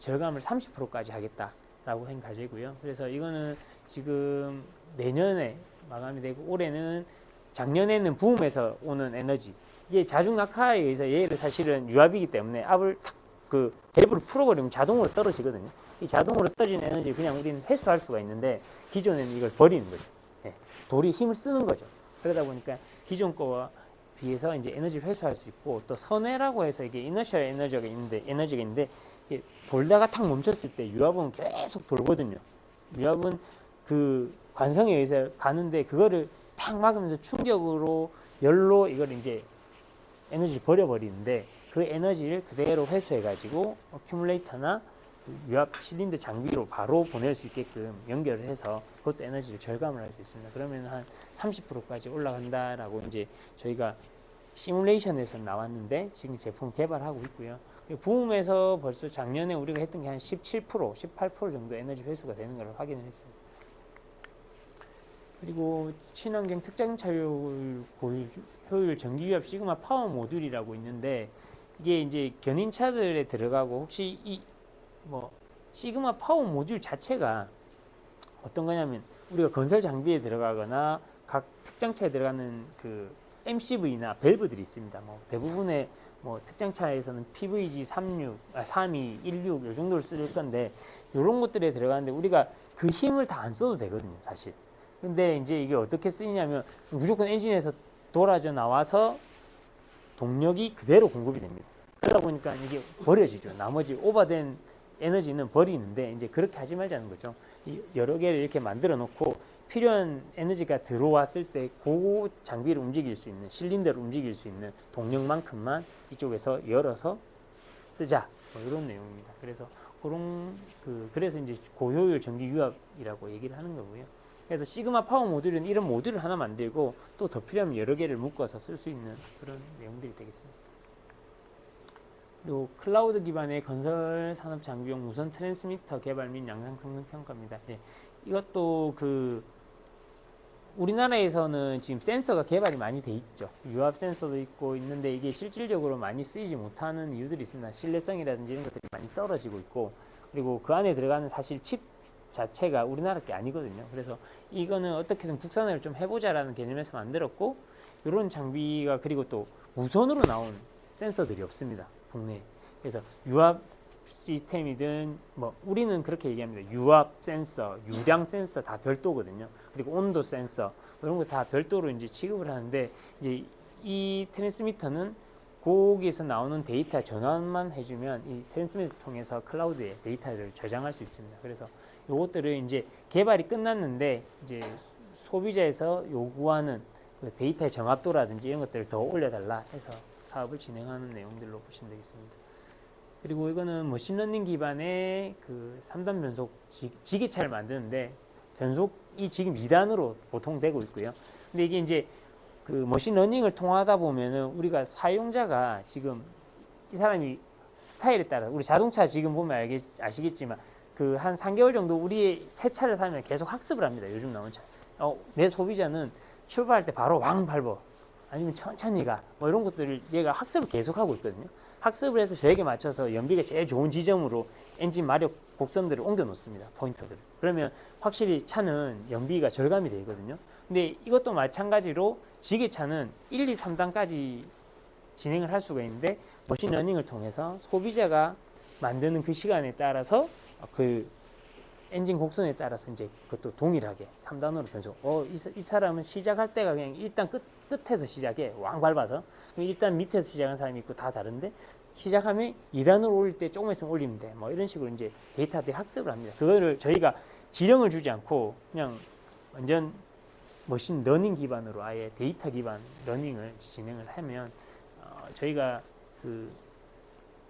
절감을 30%까지 하겠다라고 한 과제고요. 그래서 이거는 지금 내년에 마감이 되고 올해는 작년에는 부음에서 오는 에너지 이게 자중 낙하에 의해서 얘를 사실은 유압이기 때문에 압을 탁 그 밸브를 풀어버리면 자동으로 떨어지거든요. 이 자동으로 떨어진 에너지 그냥 우리는 회수할 수가 있는데 기존에는 이걸 버리는 거죠. 예, 돌이 힘을 쓰는 거죠. 그러다 보니까 기존 거와 비해서 이제 에너지를 회수할 수 있고 또 선회라고 해서 이게 이너셜 에너지가 있는데 이게 돌다가 탁 멈췄을 때 유압은 계속 돌거든요. 유압은 그 관성에 의해서 가는데 그거를 탁 막으면서 충격으로 열로 이걸 이제 에너지를 버려버리는데 그 에너지를 그대로 회수해가지고 어큐뮬레이터나 유압 실린더 장비로 바로 보낼 수 있게끔 연결을 해서 그것도 에너지를 절감을 할 수 있습니다. 그러면 한 30%까지 올라간다라고 이제 저희가 시뮬레이션에서 나왔는데 지금 제품 개발하고 있고요. 부음에서 벌써 작년에 우리가 했던 게 한 17%, 18% 정도 에너지 회수가 되는 걸 확인을 했습니다. 그리고 친환경 특장차 효율 전기유압 시그마 파워 모듈이라고 있는데 이게 이제 견인차들에 들어가고 혹시 이 뭐 시그마 파워 모듈 자체가 어떤 거냐면 우리가 건설 장비에 들어가거나 각 특장차에 들어가는 그 MCV나 밸브들이 있습니다. 뭐 대부분의 뭐 특장차에서는 PVG 32, 16 이 정도를 쓸 건데 이런 것들에 들어가는데 우리가 그 힘을 다 안 써도 되거든요, 사실. 근데 이제 이게 어떻게 쓰이냐면 무조건 엔진에서 돌아져 나와서 동력이 그대로 공급이 됩니다. 그러다 보니까 이게 버려지죠. 나머지 오버된 에너지는 버리는데 이제 그렇게 하지 말자는 거죠. 여러 개를 이렇게 만들어 놓고 필요한 에너지가 들어왔을 때 그 장비를 움직일 수 있는 실린더를 움직일 수 있는 동력만큼만 이쪽에서 열어서 쓰자 뭐 이런 내용입니다. 그래서 그래서 이제 고효율 전기 유압이라고 얘기를 하는 거고요. 그래서 시그마 파워 모듈은 이런 모듈을 하나 만들고 또 더 필요하면 여러 개를 묶어서 쓸 수 있는 그런 내용들이 되겠습니다. 그리고 클라우드 기반의 건설 산업 장비용 무선 트랜스미터 개발 및 양상 성능 평가입니다. 예, 이것도 우리나라에서는 지금 센서가 개발이 많이 돼 있죠. 유압 센서도 있고 있는데 이게 실질적으로 많이 쓰이지 못하는 이유들이 있습니다. 신뢰성이라든지 이런 것들이 많이 떨어지고 있고 그리고 그 안에 들어가는 사실 칩 자체가 우리나라 게 아니거든요. 그래서 이거는 어떻게든 국산화를 좀 해보자라는 개념에서 만들었고 이런 장비가 그리고 또 무선으로 나온 센서들이 없습니다. 국내에. 그래서 유압 시스템이든 뭐 우리는 그렇게 얘기합니다. 유압 센서, 유량 센서 다 별도거든요. 그리고 온도 센서 이런 거 다 별도로 이제 취급을 하는데 이제 이 트랜스미터는 거기에서 나오는 데이터 전환만 해주면 이 트랜스미터 통해서 클라우드에 데이터를 저장할 수 있습니다. 그래서 요것들을 이제 개발이 끝났는데 이제 소비자에서 요구하는 그 데이터의 정확도라든지 이런 것들을 더 올려달라 해서 사업을 진행하는 내용들로 보시면 되겠습니다. 그리고 이거는 머신러닝 기반의 그 3단 변속 지게차를 만드는데 변속이 지금 2단으로 보통 되고 있고요. 근데 이게 이제 그 머신러닝을 통하다 보면은 우리가 사용자가 지금 이 사람이 스타일에 따라 우리 자동차 지금 보면 아시겠지만 그 한 3개월 정도 우리의 새 차를 사면 계속 학습을 합니다. 요즘 나온 차. 내 소비자는 출발할 때 바로 왕 밟어. 아니면 천천히 가, 뭐 이런 것들을 얘가 학습을 계속하고 있거든요. 학습을 해서 저에게 맞춰서 연비가 제일 좋은 지점으로 엔진 마력 곡선들을 옮겨 놓습니다. 포인터들을. 그러면 확실히 차는 연비가 절감이 되거든요. 근데 이것도 마찬가지로 지게차는 1, 2, 3단까지 진행을 할 수가 있는데 머신러닝을 통해서 소비자가 만드는 그 시간에 따라서 그 엔진 곡선에 따라서 이제 그것도 동일하게 3단으로 변속. 이 사람은 시작할 때가 그냥 일단 끝에서 시작해. 왕 밟아서. 일단 밑에서 시작한 사람이 있고 다 다른데 시작하면 2단으로 올릴 때 조금 있으면 올리면 돼. 뭐 이런 식으로 이제 데이터들이 학습을 합니다. 그거를 저희가 지령을 주지 않고 그냥 완전 머신 러닝 기반으로 아예 데이터 기반 러닝을 진행을 하면 저희가 그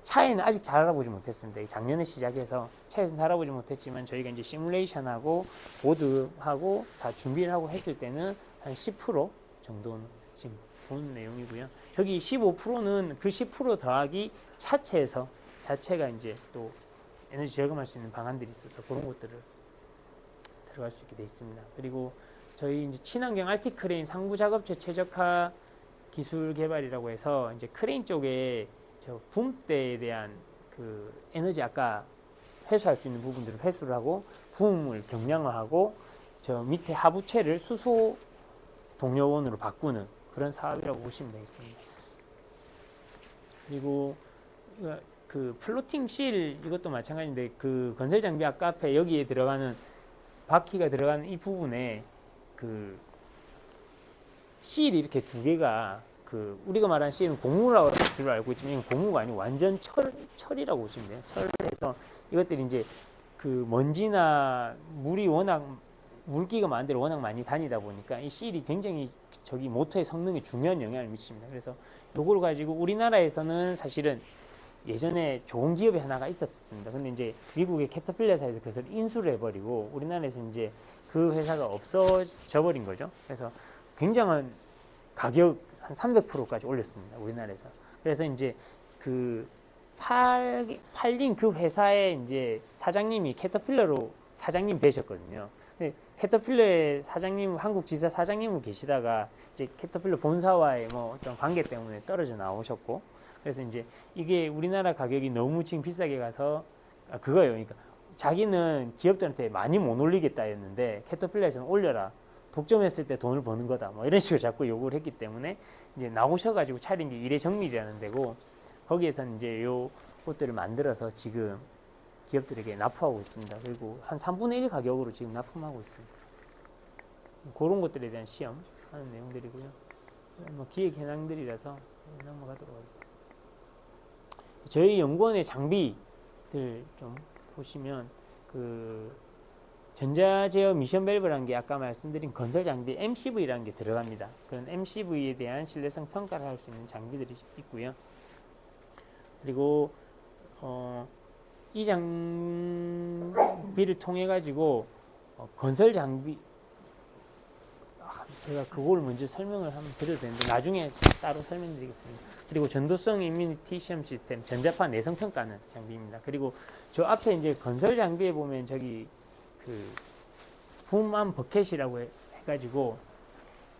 차에는 아직 다 알아보지 못했습니다. 작년에 시작해서 차에는 다 알아보지 못했지만 저희가 이제 시뮬레이션하고 보드하고 다 준비를 하고 했을 때는 한 10% 정도는 지금 본 내용이고요. 저기 15%는 그 10% 더하기 자체가 이제 또 에너지 절감할 수 있는 방안들이 있어서 그런 것들을 들어갈 수 있게 되어 있습니다. 그리고 저희 이제 친환경 RT 크레인 상부 작업체 최적화 기술 개발이라고 해서 이제 크레인 쪽에 저 붐대에 대한 그 에너지 아까 회수할 수 있는 부분들을 회수를 하고 붐을 경량화하고 저 밑에 하부체를 수소 동력원으로 바꾸는 그런 사업이라고 보시면 되겠습니다. 그리고 그 플로팅 실 이것도 마찬가지인데 그 건설 장비 아까 앞에 여기에 들어가는 바퀴가 들어가는 이 부분에 그 실이 이렇게 두 개가 그 우리가 말하는 실은 고무라고 주로 알고 있지만 이건 고무가 아니고 완전 철이라고 보시면 돼요. 철에서 이것들이 이제 그 먼지나 물이 워낙 물기가 많은 데로 워낙 많이 다니다 보니까 이 실이 굉장히 저기 모터의 성능에 중요한 영향을 미칩니다. 그래서 요걸 가지고 우리나라에서는 사실은 예전에 좋은 기업이 하나가 있었습니다. 근데 이제 미국의 캐터필러사에서 그것을 인수를 해버리고 우리나라에서 이제 그 회사가 없어져 버린 거죠. 그래서 굉장한 가격 한 300%까지 올렸습니다. 우리나라에서. 그래서 이제 그 팔린 그 회사의 이제 사장님이 캐터필러로 사장님 되셨거든요. 근데 캐터필러의 사장님, 한국 지사 사장님으로 계시다가 이제 캐터필러 본사와의 뭐 어떤 관계 때문에 떨어져 나오셨고, 그래서 이제 이게 우리나라 가격이 너무 지금 비싸게 가서 그거예요. 그러니까 자기는 기업들한테 많이 못 올리겠다 했는데 캐터필러에서는 올려라. 독점했을 때 돈을 버는 거다. 뭐 이런 식으로 자꾸 요구를 했기 때문에 이제 나오셔가지고 차린 게 일회정밀이라는 데고 거기에서는 이제 요 것들을 만들어서 지금 기업들에게 납품하고 있습니다. 그리고 한 3분의 1 가격으로 지금 납품하고 있습니다. 그런 것들에 대한 시험 하는 내용들이고요. 뭐 기획 현황들이라서 넘어가도록 하겠습니다. 저희 연구원의 장비들 좀 보시면 그 전자제어 미션 밸브라는 게 아까 말씀드린 건설 장비 MCV라는 게 들어갑니다. 그런 MCV에 대한 신뢰성 평가를 할 수 있는 장비들이 있고요. 그리고 이 장비를 통해 가지고 건설 장비 제가 그걸 먼저 설명을 한번 드려도 되는데 나중에 따로 설명드리겠습니다. 그리고 전도성 이뮤니티 시험 시스템 전자파 내성 평가는 장비입니다. 그리고 저 앞에 이제 건설 장비에 보면 저기 그 붐암 버켓이라고 해가지고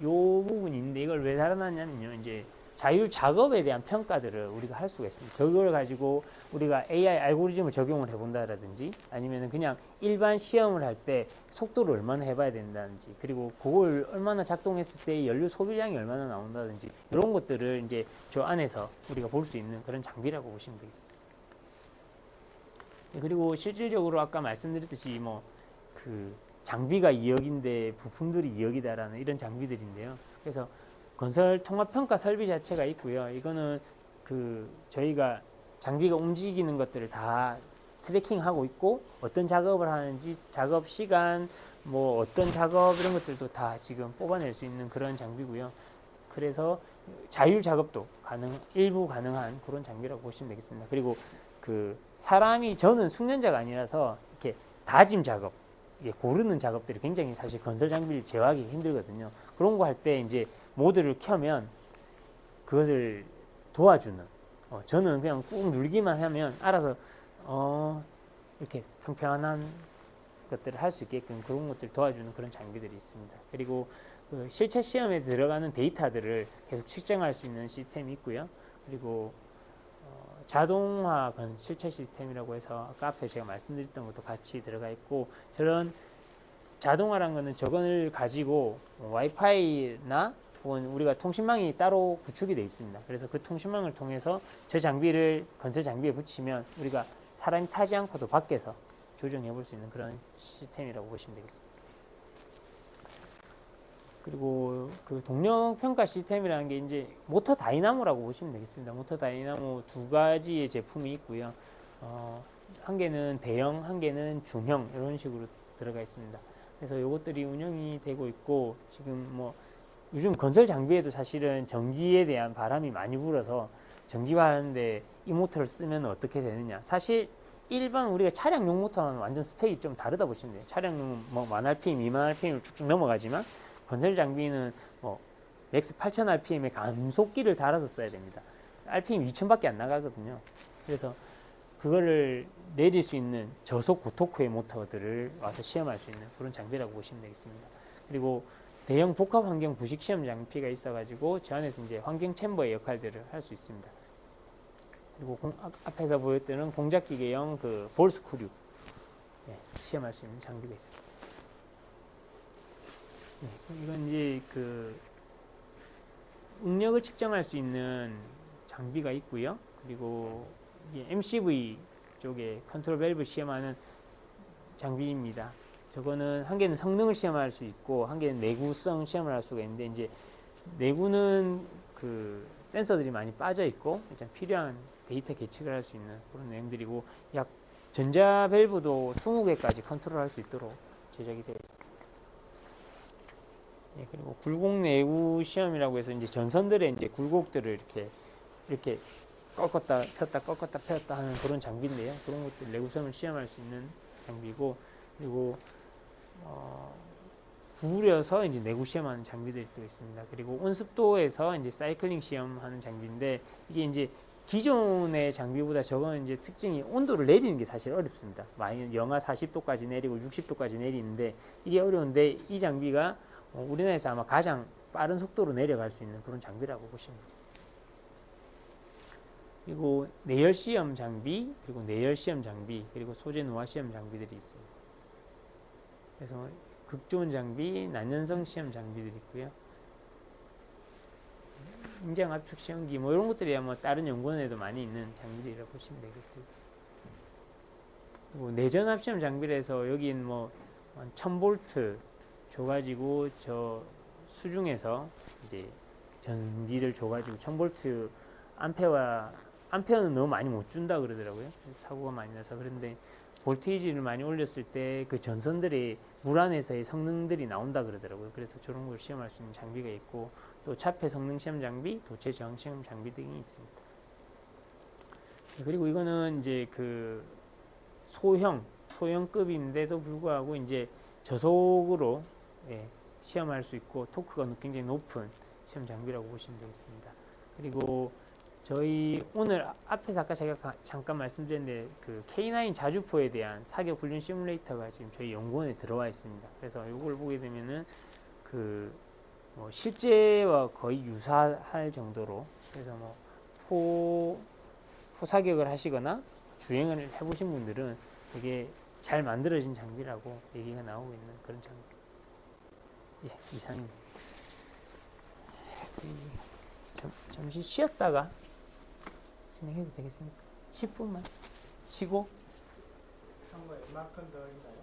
요 부분이 있는데 이걸 왜 달아놨냐면요. 이제 자율 작업에 대한 평가들을 우리가 할 수가 있습니다. 저걸 가지고 우리가 AI 알고리즘을 적용을 해본다라든지 아니면 그냥 일반 시험을 할 때 속도를 얼마나 해봐야 된다든지 그리고 그걸 얼마나 작동했을 때 연료 소비량이 얼마나 나온다든지 이런 것들을 이제 저 안에서 우리가 볼 수 있는 그런 장비라고 보시면 되겠습니다. 그리고 실질적으로 아까 말씀드렸듯이 뭐 그 장비가 2억인데 부품들이 2억이다라는 이런 장비들인데요. 그래서 건설 통합 평가 설비 자체가 있고요. 이거는 그 저희가 장비가 움직이는 것들을 다 트래킹하고 있고 어떤 작업을 하는지 작업 시간 뭐 어떤 작업 이런 것들도 다 지금 뽑아낼 수 있는 그런 장비고요. 그래서 자율 작업도 일부 가능한 그런 장비라고 보시면 되겠습니다. 그리고 그 사람이 저는 숙련자가 아니라서 이렇게 다짐 작업 이게 고르는 작업들이 굉장히 사실 건설 장비를 제어하기 힘들거든요. 그런 거 할 때 이제 모드를 켜면 그것을 도와주는 저는 그냥 꾹 누르기만 하면 알아서 이렇게 평평한 것들을 할 수 있게끔 그런 것들을 도와주는 그런 장비들이 있습니다. 그리고 그 실제 시험에 들어가는 데이터들을 계속 측정할 수 있는 시스템이 있고요. 그리고 자동화 실체 시스템이라고 해서 아까 앞에 제가 말씀드렸던 것도 같이 들어가 있고, 저런 자동화라는 거는 저걸 가지고 와이파이나 혹은 우리가 통신망이 따로 구축이 되어 있습니다. 그래서 그 통신망을 통해서 저 장비를 건설 장비에 붙이면 우리가 사람이 타지 않고도 밖에서 조정해 볼 수 있는 그런 시스템이라고 보시면 되겠습니다. 그리고 그 동력 평가 시스템이라는 게 이제 모터 다이나모라고 보시면 되겠습니다. 모터 다이나모 두 가지의 제품이 있고요. 한 개는 대형, 한 개는 중형 이런 식으로 들어가 있습니다. 그래서 이것들이 운영이 되고 있고, 지금 뭐 요즘 건설 장비에도 사실은 전기에 대한 바람이 많이 불어서 전기화하는데 이 모터를 쓰면 어떻게 되느냐. 사실 일반 우리가 차량용 모터는 완전 스펙이 좀 다르다 보시면 돼요. 차량용은 뭐 1000rpm, 2000rpm을 쭉쭉 넘어가지만 건설 장비는 뭐 맥스 8000rpm의 감속기를 달아서 써야 됩니다. rpm 2000밖에 안 나가거든요. 그래서 그거를 내릴 수 있는 저속 고토크의 모터들을 와서 시험할 수 있는 그런 장비라고 보시면 되겠습니다. 그리고 대형 복합 환경 부식 시험 장비가 있어가지고 저 안에서 이제 환경 챔버의 역할들을 할 수 있습니다. 그리고 앞에서 보였던 공작기계형 그 볼 스크류 시험할 수 있는 장비가 있습니다. 이건 이제 그 응력을 측정할 수 있는 장비가 있고요. 그리고 MCV 쪽에 컨트롤 밸브 시험하는 장비입니다. 저거는 한 개는 성능을 시험할 수 있고 한 개는 내구성 시험을 할 수가 있는데, 이제 내구는 그 센서들이 많이 빠져 있고 일단 필요한 데이터 계측을 할 수 있는 그런 내용들이고, 약 전자 밸브도 20개까지 컨트롤할 수 있도록 제작이 되어 있습니다. 그리고 굴곡 내구 시험이라고 해서 이제 전선들의 이제 굴곡들을 이렇게 꺾었다 폈다 꺾었다 폈다 하는 그런 장비인데요. 그런 것들 내구성을 시험할 수 있는 장비고, 그리고 구부려서 이제 내구 시험하는 장비들이 또 있습니다. 그리고 온습도에서 이제 사이클링 시험하는 장비인데, 이게 이제 기존의 장비보다 저거는 이제 특징이 온도를 내리는 게 사실 어렵습니다. 많이 영하 40도까지 내리고 60도까지 내리는데 이게 어려운데, 이 장비가 우리나라에서 아마 가장 빠른 속도로 내려갈 수 있는 그런 장비라고 보시면 됩니다. 그리고 내열 시험 장비, 그리고 내열 시험 장비, 그리고 소재 노화 시험 장비들이 있습니다. 그래서 극조온 장비, 난연성 시험 장비들이 있고요. 인장 압축 시험기 뭐 이런 것들이 뭐 다른 연구원에도 많이 있는 장비들이라고 보시면 되겠고요. 그리고 내전압 시험 장비라서 여긴 뭐 1000V 줘가지고 저 수중에서 이제 전기를 줘가지고 1000V 암페어는 너무 많이 못 준다 그러더라고요. 사고가 많이 나서. 그런데 볼테이지를 많이 올렸을 때 그 전선들이 물 안에서의 성능들이 나온다 그러더라고요. 그래서 저런 걸 시험할 수 있는 장비가 있고, 또 차폐 성능 시험 장비, 도체 저항 시험 장비 등이 있습니다. 그리고 이거는 이제 그 소형급인데도 불구하고 이제 저속으로 시험할 수 있고 토크가 굉장히 높은 시험 장비라고 보시면 되겠습니다. 그리고 저희 오늘 앞에서 아까 제가 잠깐 말씀드렸는데 그 K9 자주포에 대한 사격 훈련 시뮬레이터가 지금 저희 연구원에 들어와 있습니다. 그래서 이걸 보게 되면은 그 실제와 거의 유사할 정도로, 그래서 뭐 포사격을 하시거나 주행을 해보신 분들은 되게 잘 만들어진 장비라고 얘기가 나오고 있는 그런 장비. 이상입니다. 잠시 쉬었다가 진행해도 되겠습니까? 10분만 쉬고. 한번 이만큼 더 있나요?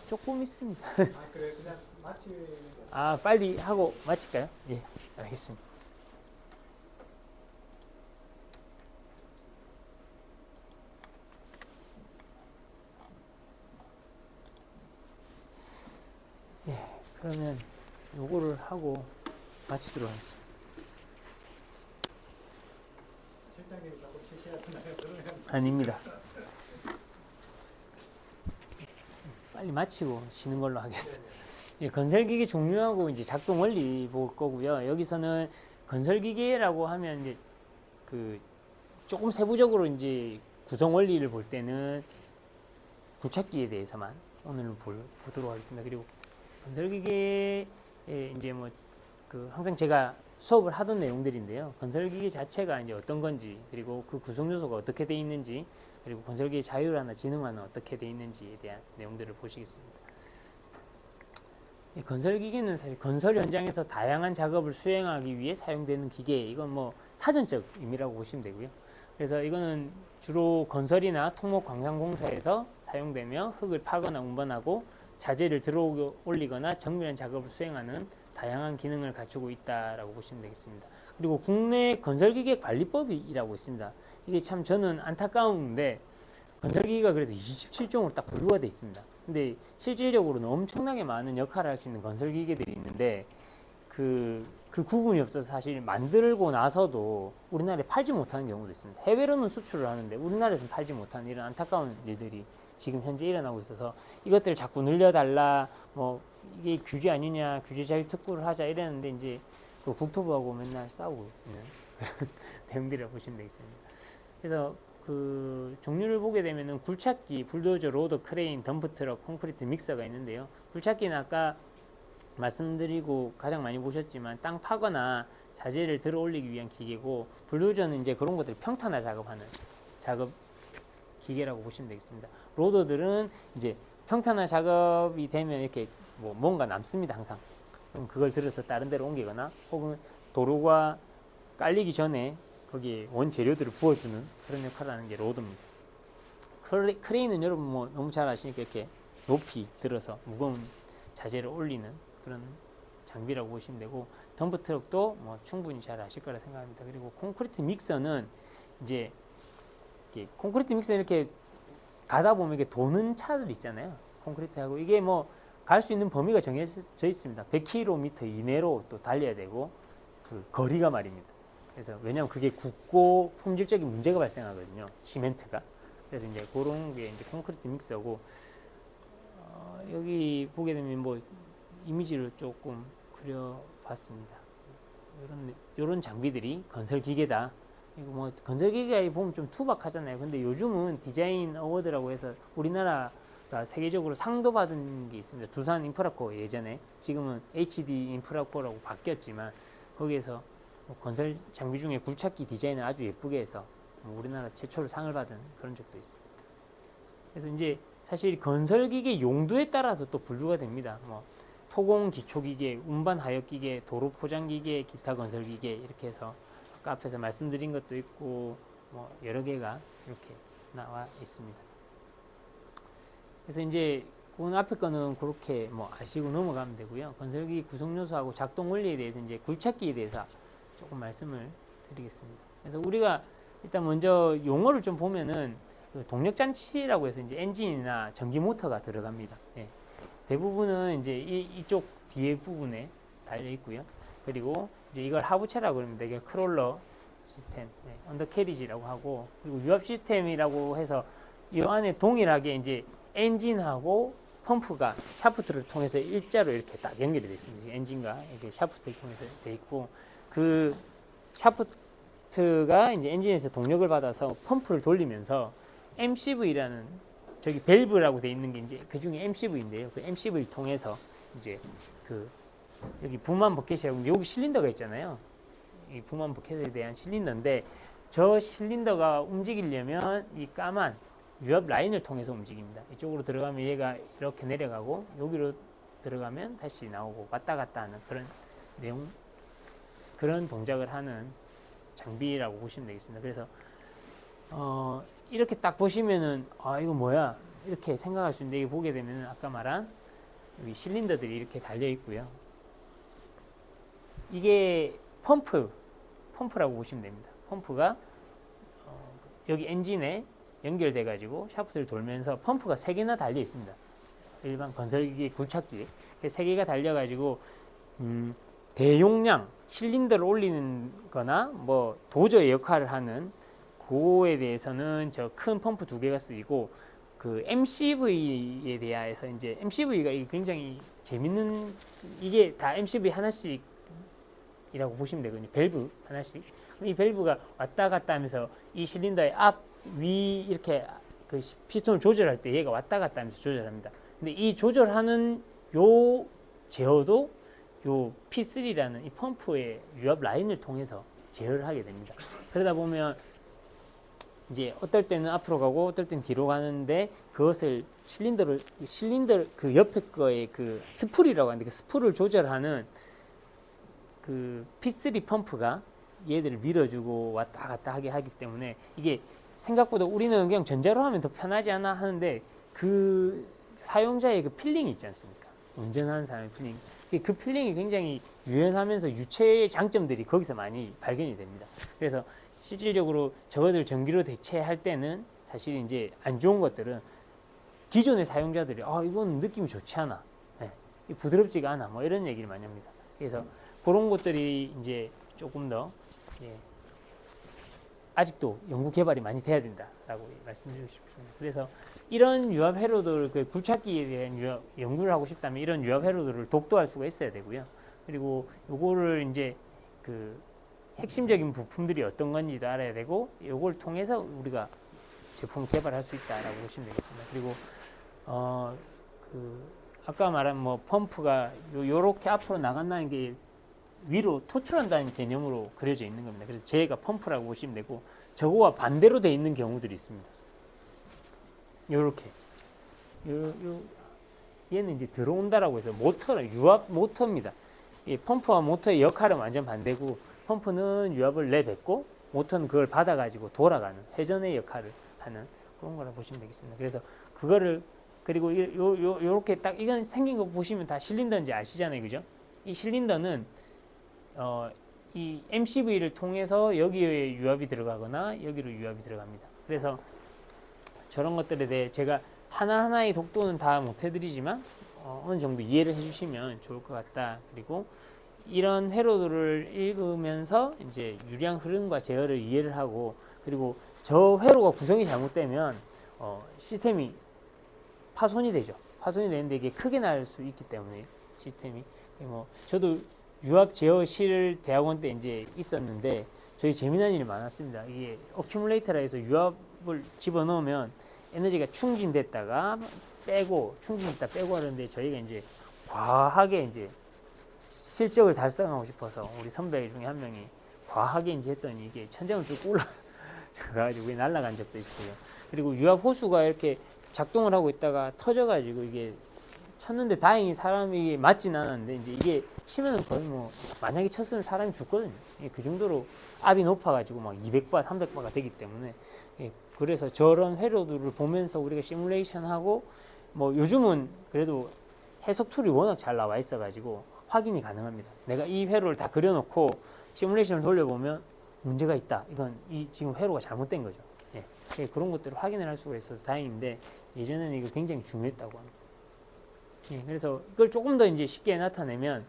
조금 있습니다. 그래 그냥 마치는 빨리 하고 마칠까요? 예, 알겠습니다. 그러면 요거를 하고 마치도록 하겠습니다. 실장님이 조금 쉬셔야 되나요? 그러면 아닙니다. 빨리 마치고 쉬는 걸로 하겠습니다. 건설기계 종류하고 이제 작동 원리 볼 거고요. 여기서는 건설기계라고 하면 이제 그 조금 세부적으로 이제 구성 원리를 볼 때는 구착기에 대해서만 오늘 보도록 하겠습니다. 그리고 건설기계 이제 뭐 그 항상 제가 수업을 하던 내용들인데요. 건설기계 자체가 이제 어떤 건지, 그리고 그 구성 요소가 어떻게 돼 있는지, 그리고 건설기의 자율화나 지능화는 어떻게 돼 있는지에 대한 내용들을 보시겠습니다. 이 건설기계는 사실 건설 현장에서 다양한 작업을 수행하기 위해 사용되는 기계, 이건 뭐 사전적 의미라고 보시면 되고요. 그래서 이거는 주로 건설이나 토목 광산공사에서 사용되며 흙을 파거나 운반하고 자재를 들어 올리거나 정밀한 작업을 수행하는 다양한 기능을 갖추고 있다라고 보시면 되겠습니다. 그리고 국내 건설기계 관리법이라고 있습니다. 이게 참 저는 안타까운데 건설기계가 그래서 27종으로 딱 분류가 되어 있습니다. 근데 실질적으로는 엄청나게 많은 역할을 할 수 있는 건설기계들이 있는데 그 구분이 없어서 사실 만들고 나서도 우리나라에 팔지 못하는 경우도 있습니다. 해외로는 수출을 하는데 우리나라에서는 팔지 못하는 이런 안타까운 일들이 지금 현재 일어나고 있어서 이것들을 자꾸 늘려달라, 뭐 이게 규제 아니냐, 규제 자유 특구를 하자 이랬는데 이제 그 국토부하고 맨날 싸우고 있는 내용들이라고 보시면 되겠습니다. 그래서 그 종류를 보게 되면은 굴착기, 불도저, 로더, 크레인, 덤프트럭, 콘크리트 믹서가 있는데요. 굴착기는 아까 말씀드리고 가장 많이 보셨지만 땅 파거나 자재를 들어 올리기 위한 기계고, 불도저는 이제 그런 것들을 평탄화 작업하는 작업 기계라고 보시면 되겠습니다. 로더들은 이제 평탄화 작업이 되면 이렇게 뭐 뭔가 남습니다, 항상. 그럼 그걸 들어서 다른 데로 옮기거나 혹은 도로가 깔리기 전에 거기에 원재료들을 부어주는 그런 역할을 하는 게 로더입니다. 크레인은 여러분 뭐 너무 잘 아시니까 이렇게 높이 들어서 무거운 자재를 올리는 그런 장비라고 보시면 되고, 덤프트럭도 뭐 충분히 잘 아실 거라 생각합니다. 그리고 콘크리트 믹서는 이제 콘크리트 믹서 이렇게 가다 보면 이게 도는 차들 있잖아요. 콘크리트하고 이게 뭐 갈 수 있는 범위가 정해져 있습니다. 100km 이내로 또 달려야 되고 그 거리가 말입니다. 그래서 왜냐하면 그게 굳고 품질적인 문제가 발생하거든요. 시멘트가. 그래서 이제 그런 게 이제 콘크리트 믹서고, 여기 보게 되면 뭐 이미지를 조금 그려봤습니다. 이런 장비들이 건설 기계다. 이거 뭐 건설 기계가 보면 좀 투박하잖아요. 근데 요즘은 디자인 어워드라고 해서 우리나라가 세계적으로 상도 받은 게 있습니다. 두산 인프라코어 예전에, 지금은 HD 인프라코어라고 바뀌었지만 거기에서 뭐 건설 장비 중에 굴착기 디자인을 아주 예쁘게 해서 우리나라 최초로 상을 받은 그런 적도 있습니다. 그래서 이제 사실 건설기계 용도에 따라서 또 분류가 됩니다. 뭐 토공 기초기계, 운반 하역기계, 도로 포장기계, 기타 건설기계 이렇게 해서 아까 앞에서 말씀드린 것도 있고 뭐 여러 개가 이렇게 나와 있습니다. 그래서 이제 그 앞에 거는 그렇게 뭐 아시고 넘어가면 되고요. 건설기 구성 요소하고 작동 원리에 대해서 이제 굴착기에 대해서 조금 말씀을 드리겠습니다. 그래서 우리가 일단 먼저 용어를 좀 보면은 그 동력 장치라고 해서 이제 엔진이나 전기 모터가 들어갑니다. 예. 대부분은 이제 이쪽 뒤에 부분에 달려 있고요. 그리고 이제 이걸 하부체라고 그럽니다. 이게 크롤러 시스템, 언더캐리지라고 하고, 그리고 유압 시스템이라고 해서 이 안에 동일하게 이제 엔진하고 펌프가 샤프트를 통해서 일자로 이렇게 딱 연결이 되어 있습니다. 엔진과 이렇게 샤프트를 통해서 되어 있고, 그 샤프트가 이제 엔진에서 동력을 받아서 펌프를 돌리면서 MCV라는 저기 밸브라고 되어 있는 게 이제 그 중에 MCV인데요. 그 MCV를 통해서 이제 그 여기 부만 버켓이라고 여기 실린더가 있잖아요. 이 부만 버켓에 대한 실린더인데 저 실린더가 움직이려면 이 까만 유압 라인을 통해서 움직입니다. 이쪽으로 들어가면 얘가 이렇게 내려가고 여기로 들어가면 다시 나오고 왔다 갔다 하는 그런 내용, 그런 동작을 하는 장비라고 보시면 되겠습니다. 그래서 이렇게 딱 보시면은 아 이거 뭐야 이렇게 생각할 수 있는데, 이게 보게 되면은 아까 말한 여기 실린더들이 이렇게 달려 있고요. 이게 펌프라고 보시면 됩니다. 펌프가 여기 엔진에 연결돼 가지고 샤프트를 돌면서 펌프가 3개나 달려 있습니다. 일반 건설기계 굴착기에 3개가 달려 가지고 대용량 실린더를 올리는 거나 뭐 도저의 역할을 하는 그거에 대해서는 저 큰 펌프 2개가 쓰이고, 그 MCV에 대하여서 이제 MCV가 굉장히 재밌는, 이게 다 MCV 하나씩이라고 보시면 되거든요. 밸브 하나씩. 이 밸브가 왔다 갔다 하면서 이 실린더의 앞, 위 이렇게 그 피스톤을 조절할 때 얘가 왔다 갔다 하면서 조절합니다. 근데 이 조절하는 요 제어도 요 P3라는 이 펌프의 유압 라인을 통해서 제어를 하게 됩니다. 그러다 보면 이제 어떨 때는 앞으로 가고 어떨 때는 뒤로 가는데 그것을 실린더 그 옆에 거에 그 스풀이라고 하는데 그 스풀을 조절하는 그 P3 펌프가 얘들을 밀어주고 왔다 갔다 하게 하기 때문에 이게 생각보다 우리는 그냥 전자로 하면 더 편하지 않아 하는데 그 사용자의 그 필링이 있지 않습니까? 운전하는 사람의 필링. 그 필링이 굉장히 유연하면서 유체의 장점들이 거기서 많이 발견이 됩니다. 그래서 실질적으로 저것을 전기로 대체할 때는 사실 이제 안 좋은 것들은 기존의 사용자들이 이건 느낌이 좋지 않아. 네, 부드럽지가 않아. 뭐 이런 얘기를 많이 합니다. 그래서 그런 것들이 이제 조금 더 아직도 연구 개발이 많이 돼야 된다라고 말씀드리고 싶습니다. 그래서 이런 유압 회로도를 그 굴착기에 대한 연구를 하고 싶다면 이런 유압 회로도를 독도할 수가 있어야 되고요. 그리고 요거를 이제 그 핵심적인 부품들이 어떤 건지도 알아야 되고 요걸 통해서 우리가 제품을 개발할 수 있다라고 보시면 되겠습니다. 그리고 그 아까 말한 뭐 펌프가 요렇게 앞으로 나간다는 게 위로 토출한다는 개념으로 그려져 있는 겁니다. 그래서 제가 펌프라고 보시면 되고 저거와 반대로 되어 있는 경우들이 있습니다. 요렇게 얘는 이제 들어온다라고 해서 모터라 유압 모터입니다. 이 펌프와 모터의 역할은 완전 반대고 펌프는 유압을 내뱉고 모터는 그걸 받아가지고 돌아가는 회전의 역할을 하는 그런 거라 보시면 되겠습니다. 그래서 그거를 그리고 요렇게 딱 이건 생긴 거 보시면 다 실린더인지 아시잖아요, 그죠? 이 실린더는 이 MCV를 통해서 여기에 유압이 들어가거나 여기로 유압이 들어갑니다. 그래서 저런 것들에 대해 제가 하나하나의 독도는 다 못 해드리지만 어느 정도 이해를 해주시면 좋을 것 같다. 그리고 이런 회로도를 읽으면서 이제 유량 흐름과 제어를 이해를 하고 그리고 저 회로가 구성이 잘못되면 시스템이 파손이 되죠. 파손이 되는데 이게 크게 날 수 있기 때문에 시스템이 뭐 저도 유압 제어실 대학원 때 이제 있었는데 저희 재미난 일이 많았습니다. 이게 어큐뮬레이터라 해서 유압을 집어넣으면 에너지가 충진됐다가 빼고 충진됐다 빼고 하는데 저희가 이제 과하게 이제 실적을 달성하고 싶어서 우리 선배 중에 한 명이 과하게 이제 했더니 이게 천장을 쭉 올라가가지고 날아간 적도 있고요. 그리고 유압 호수가 이렇게 작동을 하고 있다가 터져가지고 이게 쳤는데 다행히 사람이 맞진 않았는데 이제 이게 치면은 거의 뭐 만약에 쳤으면 사람이 죽거든요. 그 정도로 압이 높아가지고 막 200바, 300바가 되기 때문에 그래서 저런 회로들을 보면서 우리가 시뮬레이션하고 뭐 요즘은 그래도 해석 툴이 워낙 잘 나와 있어가지고 확인이 가능합니다. 내가 이 회로를 다 그려놓고 시뮬레이션을 돌려보면 문제가 있다. 이건 지금 회로가 잘못된 거죠. 그런 것들을 확인을 할 수가 있어서 다행인데 예전에는 이거 굉장히 중요했다고 합니다. 그래서 이걸 조금 더 이제 쉽게 나타내면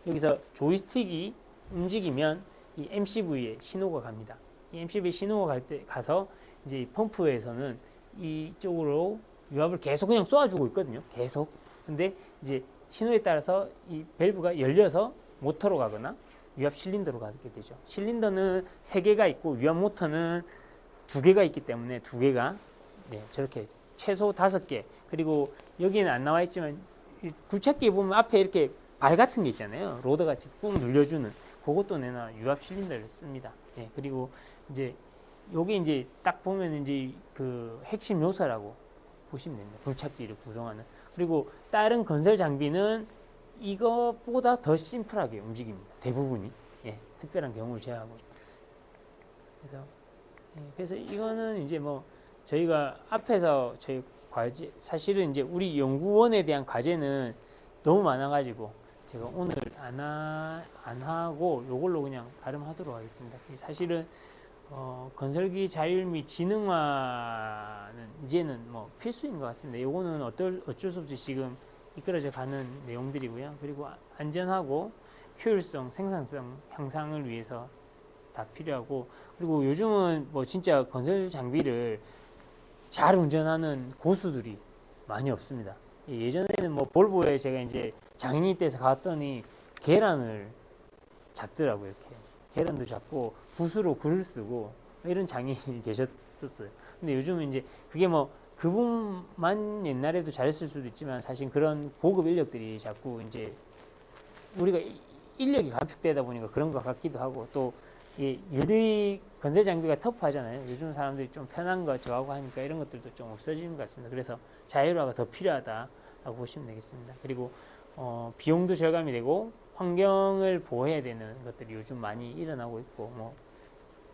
여기서 조이스틱이 움직이면 이 MCV에 신호가 갑니다. 이 MCV 신호가 가서 이제 펌프에서는 이쪽으로 유압을 계속 그냥 쏘아주고 있거든요. 계속. 근데 이제 신호에 따라서 이 밸브가 열려서 모터로 가거나 유압 실린더로 가게 되죠. 실린더는 3개가 있고 유압 모터는 2개가 있기 때문에 2개가 저렇게 최소 5개. 그리고 여기는 안 나와 있지만 굴착기에 보면 앞에 이렇게 발 같은 게 있잖아요. 로더 같이 꾹 눌려주는 그것도 내나 유압 실린더를 씁니다. 그리고 이제 요게 이제 딱 보면 이제 그 핵심 요소라고 보시면 됩니다. 굴착기를 구성하는. 그리고 다른 건설 장비는 이것보다 더 심플하게 움직입니다. 대부분이. 특별한 경우를 제외하고. 그래서 이거는 이제 뭐 저희가 앞에서 저희 과제 사실은 이제 우리 연구원에 대한 과제는 너무 많아가지고 제가 오늘 안 하고 요걸로 그냥 발음하도록 하겠습니다. 사실은 건설기 자율 및 지능화는 이제는 뭐 필수인 것 같습니다. 요거는 어쩔 수 없이 지금 이끌어져 가는 내용들이고요. 그리고 안전하고 효율성, 생산성 향상을 위해서 다 필요하고 그리고 요즘은 뭐 진짜 건설 장비를 잘 운전하는 고수들이 많이 없습니다. 예전에는 뭐 볼보에 제가 이제 장인이 때서 갔더니 계란을 잡더라고요. 이렇게 계란도 잡고 붓으로 글을 쓰고 이런 장인이 계셨었어요. 근데 요즘은 이제 그게 뭐 그분만 옛날에도 잘했을 수도 있지만 사실 그런 고급 인력들이 자꾸 이제 우리가 인력이 감축되다 보니까 그런 것 같기도 하고 또 이 일들이 건설 장비가 터프하잖아요. 요즘 사람들이 좀 편한 거 좋아하고 하니까 이런 것들도 좀 없어지는 것 같습니다. 그래서 자율화가 더 필요하다라고 보시면 되겠습니다. 그리고 비용도 절감이 되고 환경을 보호해야 되는 것들이 요즘 많이 일어나고 있고 뭐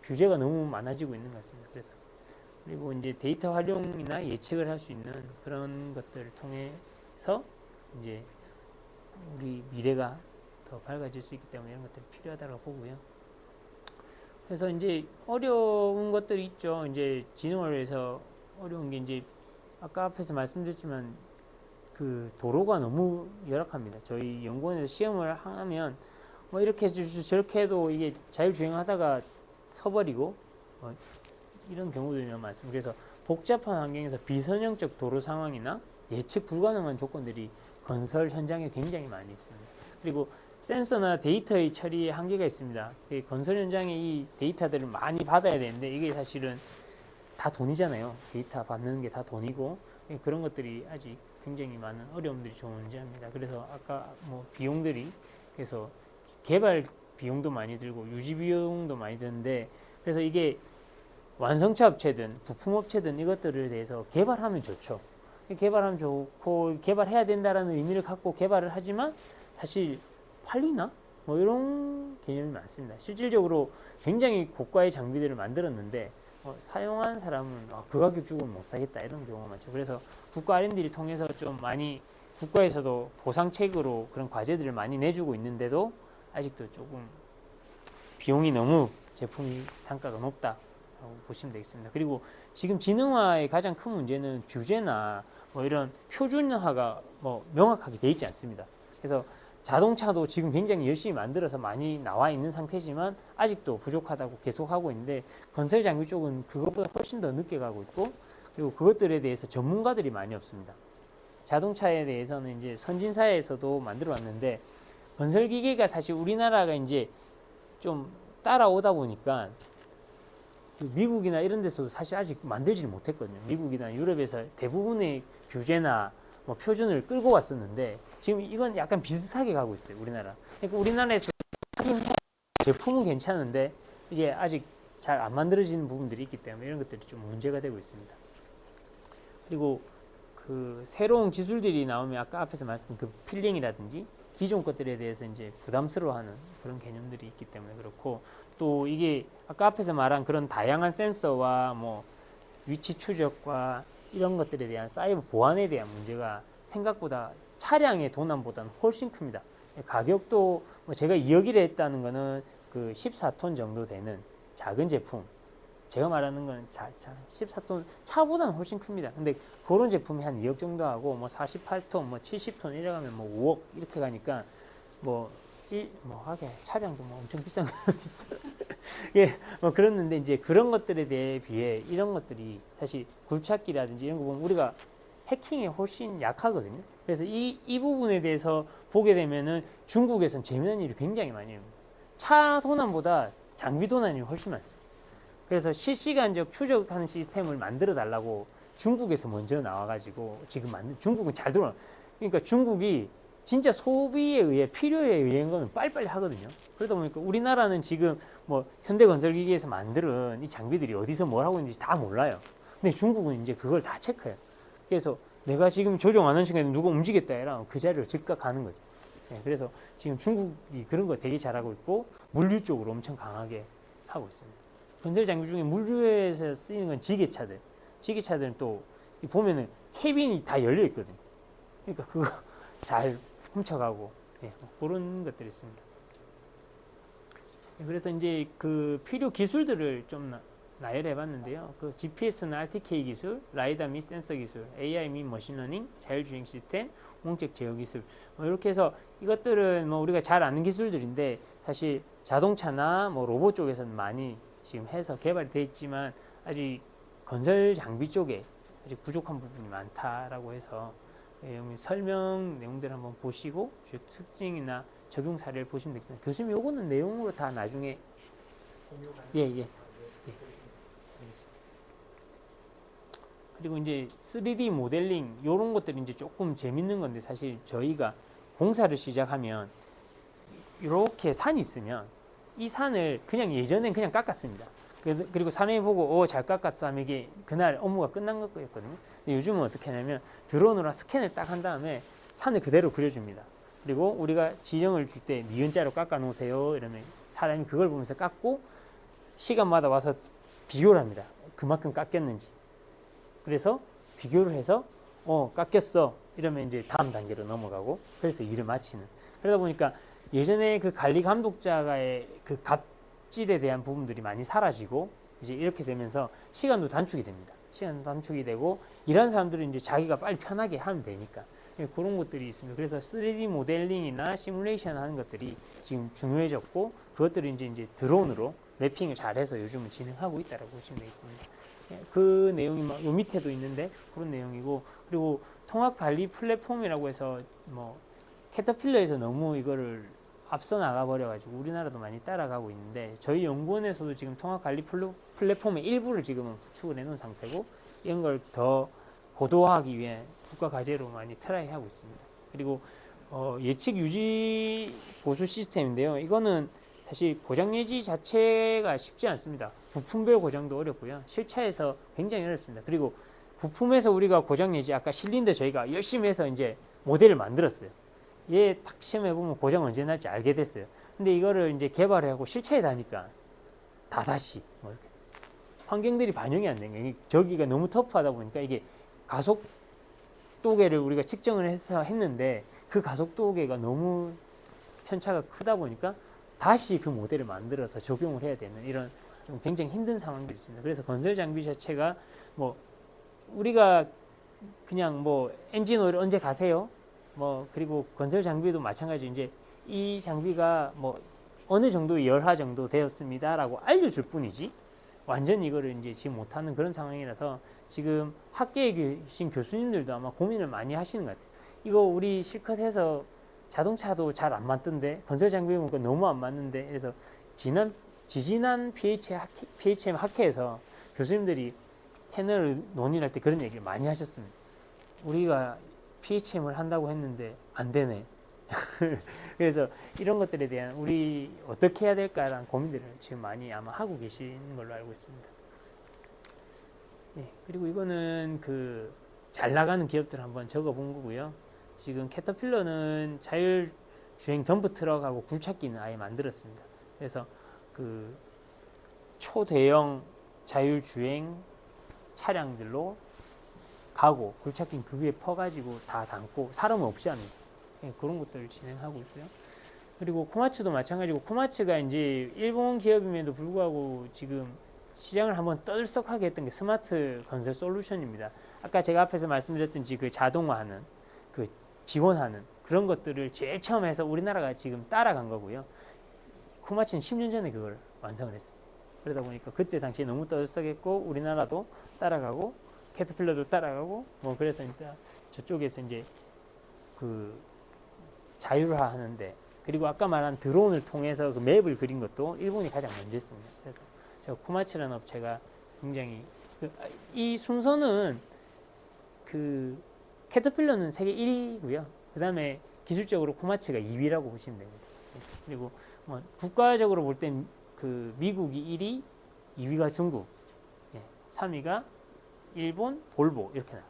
규제가 너무 많아지고 있는 것 같습니다. 그래서 그리고 이제 데이터 활용이나 예측을 할 수 있는 그런 것들을 통해서 이제 우리 미래가 더 밝아질 수 있기 때문에 이런 것들이 필요하다고 보고요. 그래서 이제 어려운 것들이 있죠. 이제 지능을 위해서 어려운 게 이제 아까 앞에서 말씀드렸지만 그 도로가 너무 열악합니다. 저희 연구원에서 시험을 하면 뭐 이렇게 해주시고 저렇게 해도 이게 자율주행하다가 서버리고 이런 경우들이 너무 많습니다. 그래서 복잡한 환경에서 비선형적 도로 상황이나 예측 불가능한 조건들이 건설 현장에 굉장히 많이 있습니다. 그리고 센서나 데이터의 처리에 한계가 있습니다. 건설 현장에 이 데이터들을 많이 받아야 되는데 이게 사실은 다 돈이잖아요. 데이터 받는 게 다 돈이고 그런 것들이 아직 굉장히 많은 어려움들이 존재합니다. 그래서 아까 뭐 비용들이 그래서 개발 비용도 많이 들고 유지 비용도 많이 드는데 그래서 이게 완성차 업체든 부품 업체든 이것들에 대해서 개발하면 좋죠. 개발하면 좋고 개발해야 된다라는 의미를 갖고 개발을 하지만 사실 팔리나? 뭐 이런 개념이 많습니다. 실질적으로 굉장히 고가의 장비들을 만들었는데 사용한 사람은 그 가격 주고는 못 사겠다 이런 경우가 많죠. 그래서 국가 R&D를 통해서 좀 많이 국가에서도 보상책으로 그런 과제들을 많이 내주고 있는데도 아직도 조금 비용이 너무 제품이 단가가 높다라고 보시면 되겠습니다. 그리고 지금 지능화의 가장 큰 문제는 규제나 뭐 이런 표준화가 뭐 명확하게 돼 있지 않습니다. 그래서 자동차도 지금 굉장히 열심히 만들어서 많이 나와 있는 상태지만 아직도 부족하다고 계속 하고 있는데 건설 장비 쪽은 그것보다 훨씬 더 늦게 가고 있고 그리고 그것들에 대해서 전문가들이 많이 없습니다. 자동차에 대해서는 이제 선진사회에서도 만들어 왔는데 건설 기계가 사실 우리나라가 이제 좀 따라오다 보니까 미국이나 이런 데서도 사실 아직 만들지를 못했거든요. 미국이나 유럽에서 대부분의 규제나 뭐 표준을 끌고 왔었는데 지금 이건 약간 비슷하게 가고 있어요. 우리나라. 그러니까 우리나라에서 제품은 괜찮은데 이게 아직 잘 안 만들어지는 부분들이 있기 때문에 이런 것들이 좀 문제가 되고 있습니다. 그리고 그 새로운 기술들이 나오면 아까 앞에서 말씀드린 그 필링이라든지 기존 것들에 대해서 이제 부담스러워하는 그런 개념들이 있기 때문에 그렇고 또 이게 아까 앞에서 말한 그런 다양한 센서와 뭐 위치 추적과 이런 것들에 대한 사이버 보안에 대한 문제가 생각보다 차량의 도난보다는 훨씬 큽니다. 가격도 뭐 제가 2억이라 했다는 거는 그 14톤 정도 되는 작은 제품. 제가 말하는 건 14톤 차보다는 훨씬 큽니다. 근데 그런 제품이 한 2억 정도 하고 뭐 48톤, 뭐 70톤 이래 가면 뭐 5억 이렇게 가니까 뭐 하게 차량도 뭐 엄청 비싼 거 있어. 예, 뭐 그랬는데 이제 그런 것들에 대해 비해 이런 것들이 사실 굴착기라든지 이런 거 보면 우리가 해킹에 훨씬 약하거든요. 그래서 이 부분에 대해서 보게 되면은 중국에서는 재미난 일이 굉장히 많이 해요. 차 도난보다 장비 도난이 훨씬 많습니다. 그래서 실시간적 추적하는 시스템을 만들어 달라고 중국에서 먼저 나와가지고 지금 중국은 잘 돌아. 그러니까 중국이 진짜 소비에 의해 필요에 의한 거는 빨리빨리 하거든요. 그러다 보니까 우리나라는 지금 뭐 현대건설기기에서 만드는 이 장비들이 어디서 뭘 하고 있는지 다 몰라요. 근데 중국은 이제 그걸 다 체크해요. 그래서 내가 지금 조정 안 하는 시간에 누가 움직였다 해라 그 자리를 즉각 가는 거죠. 네, 그래서 지금 중국이 그런 거 되게 잘하고 있고 물류 쪽으로 엄청 강하게 하고 있습니다. 건설 장비 중에 물류에서 쓰이는 건 지게차들. 지게차들은 또 보면은 캐빈이 다 열려 있거든요. 그러니까 그거 잘 훔쳐가고 그런 것들이 있습니다. 그래서 이제 그 필요 기술들을 좀 나열해 봤는데요. 그 GPS나 RTK 기술, 라이다 및 센서 기술, AI 및 머신러닝, 자율주행 시스템, 원격 제어 기술 이렇게 해서 이것들은 뭐 우리가 잘 아는 기술들인데 사실 자동차나 뭐 로봇 쪽에서는 많이 지금 해서 개발이 되어 있지만 아직 건설 장비 쪽에 아직 부족한 부분이 많다라고 해서 설명 내용들 한번 보시고 주요 특징이나 적용 사례를 보시면 되겠습니다. 교수님 요거는 내용으로 다 나중에 알겠습니다. 그리고 이제 3D 모델링 이런 것들이 이제 조금 재밌는 건데 사실 저희가 공사를 시작하면 이렇게 산이 있으면 이 산을 그냥 예전엔 그냥 깎았습니다. 그리고 사람이 보고 잘 깎았어 하면 이게 그날 업무가 끝난 거였거든요. 근데 요즘은 어떻게 하냐면 드론으로 스캔을 딱 한 다음에 산을 그대로 그려줍니다. 그리고 우리가 지령을 줄 때 니은자로 깎아 놓으세요 이러면 사람이 그걸 보면서 깎고 시간마다 와서 비교를 합니다. 그만큼 깎였는지. 그래서 비교를 해서 깎였어 이러면 이제 다음 단계로 넘어가고 그래서 일을 마치는. 그러다 보니까 예전에 그 관리 감독자의 그 갑질에 대한 부분들이 많이 사라지고 이제 이렇게 되면서 시간도 단축이 됩니다. 시간도 단축이 되고 일하는 사람들은 이제 자기가 빨리 편하게 하면 되니까 그런 것들이 있습니다. 그래서 3D 모델링이나 시뮬레이션 하는 것들이 지금 중요해졌고 그것들을 이제 드론으로 래핑을 잘해서 요즘은 진행하고 있다라고 보시면 되겠습니다. 그 내용이 막 요 밑에도 있는데 그런 내용이고 그리고 통합 관리 플랫폼이라고 해서 뭐 캐터필러에서 너무 이거를 앞서 나가버려가지고 우리나라도 많이 따라가고 있는데 저희 연구원에서도 지금 통합 관리 플랫폼의 일부를 지금은 구축을 해놓은 상태고 이런 걸 더 고도화하기 위해 국가 과제로 많이 트라이 하고 있습니다. 그리고 예측 유지 보수 시스템인데요. 이거는 사실 고장 예지 자체가 쉽지 않습니다. 부품별 고장도 어렵고요. 실차에서 굉장히 어렵습니다. 그리고 부품에서 우리가 고장 예지 아까 실린더 저희가 열심히 해서 이제 모델을 만들었어요. 얘 딱 시험해 보면 고장 언제 날지 알게 됐어요. 근데 이거를 이제 개발하고 실차에 다니까 다시 뭐 이렇게 환경들이 반영이 안 된 거예요. 저기가 너무 터프하다 보니까 이게 가속도계를 우리가 측정을 해서 했는데 그 가속도계가 너무 편차가 크다 보니까 다시 그 모델을 만들어서 적용을 해야 되는 이런 좀 굉장히 힘든 상황들이 있습니다. 그래서 건설 장비 자체가 뭐 우리가 그냥 뭐 엔진 오일 언제 가세요? 뭐 그리고 건설 장비도 마찬가지 이제 이 장비가 뭐 어느 정도 열화 정도 되었습니다라고 알려줄 뿐이지 완전히 이거를 이제 지금 못하는 그런 상황이라서 지금 학계에 계신 교수님들도 아마 고민을 많이 하시는 것 같아요. 이거 우리 실컷 해서 자동차도 잘 안 맞던데 건설 장비 보니까 너무 안 맞는데 그래서 지지난 PHM 학회에서 교수님들이 패널을 논의할 때 그런 얘기를 많이 하셨습니다. 우리가 PHM을 한다고 했는데 안 되네. 그래서 이런 것들에 대한 우리 어떻게 해야 될까라는 고민들을 지금 많이 아마 하고 계시는 걸로 알고 있습니다. 네, 그리고 이거는 그 잘 나가는 기업들 한번 적어본 거고요. 지금 캐터필러는 자율주행 덤프 트럭하고 굴착기는 아예 만들었습니다. 그래서 그 초대형 자율주행 차량들로 가고 굴착기는 그 위에 퍼가지고 다 담고 사람은 없이 합니다. 그런 것들을 진행하고 있고요. 그리고 코마츠도 마찬가지고 코마츠가 이제 일본 기업임에도 불구하고 지금 시장을 한번 떠들썩하게 했던 게 스마트 건설 솔루션입니다. 아까 제가 앞에서 말씀드렸던지 그 자동화하는 그 지원하는 그런 것들을 제일 처음 해서 우리나라가 지금 따라간 거고요. 코마츠는 10년 전에 그걸 완성을 했습니다. 그러다 보니까 그때 당시에 너무 떠들썩했고 우리나라도 따라가고 캐터필러도 따라가고 뭐 그래서 일단 저쪽에서 이제 그 자율화 하는데 그리고 아까 말한 드론을 통해서 그 맵을 그린 것도 일본이 가장 먼저 했습니다. 그래서 저 코마츠라는 업체가 굉장히 이 순서는 그 캐터필러는 세계 1위고요. 그 다음에 기술적으로 코마츠가 2위라고 보시면 됩니다. 그리고 뭐 국가적으로 볼 땐 그 미국이 1위, 2위가 중국, 3위가 일본, 볼보 이렇게 나와요.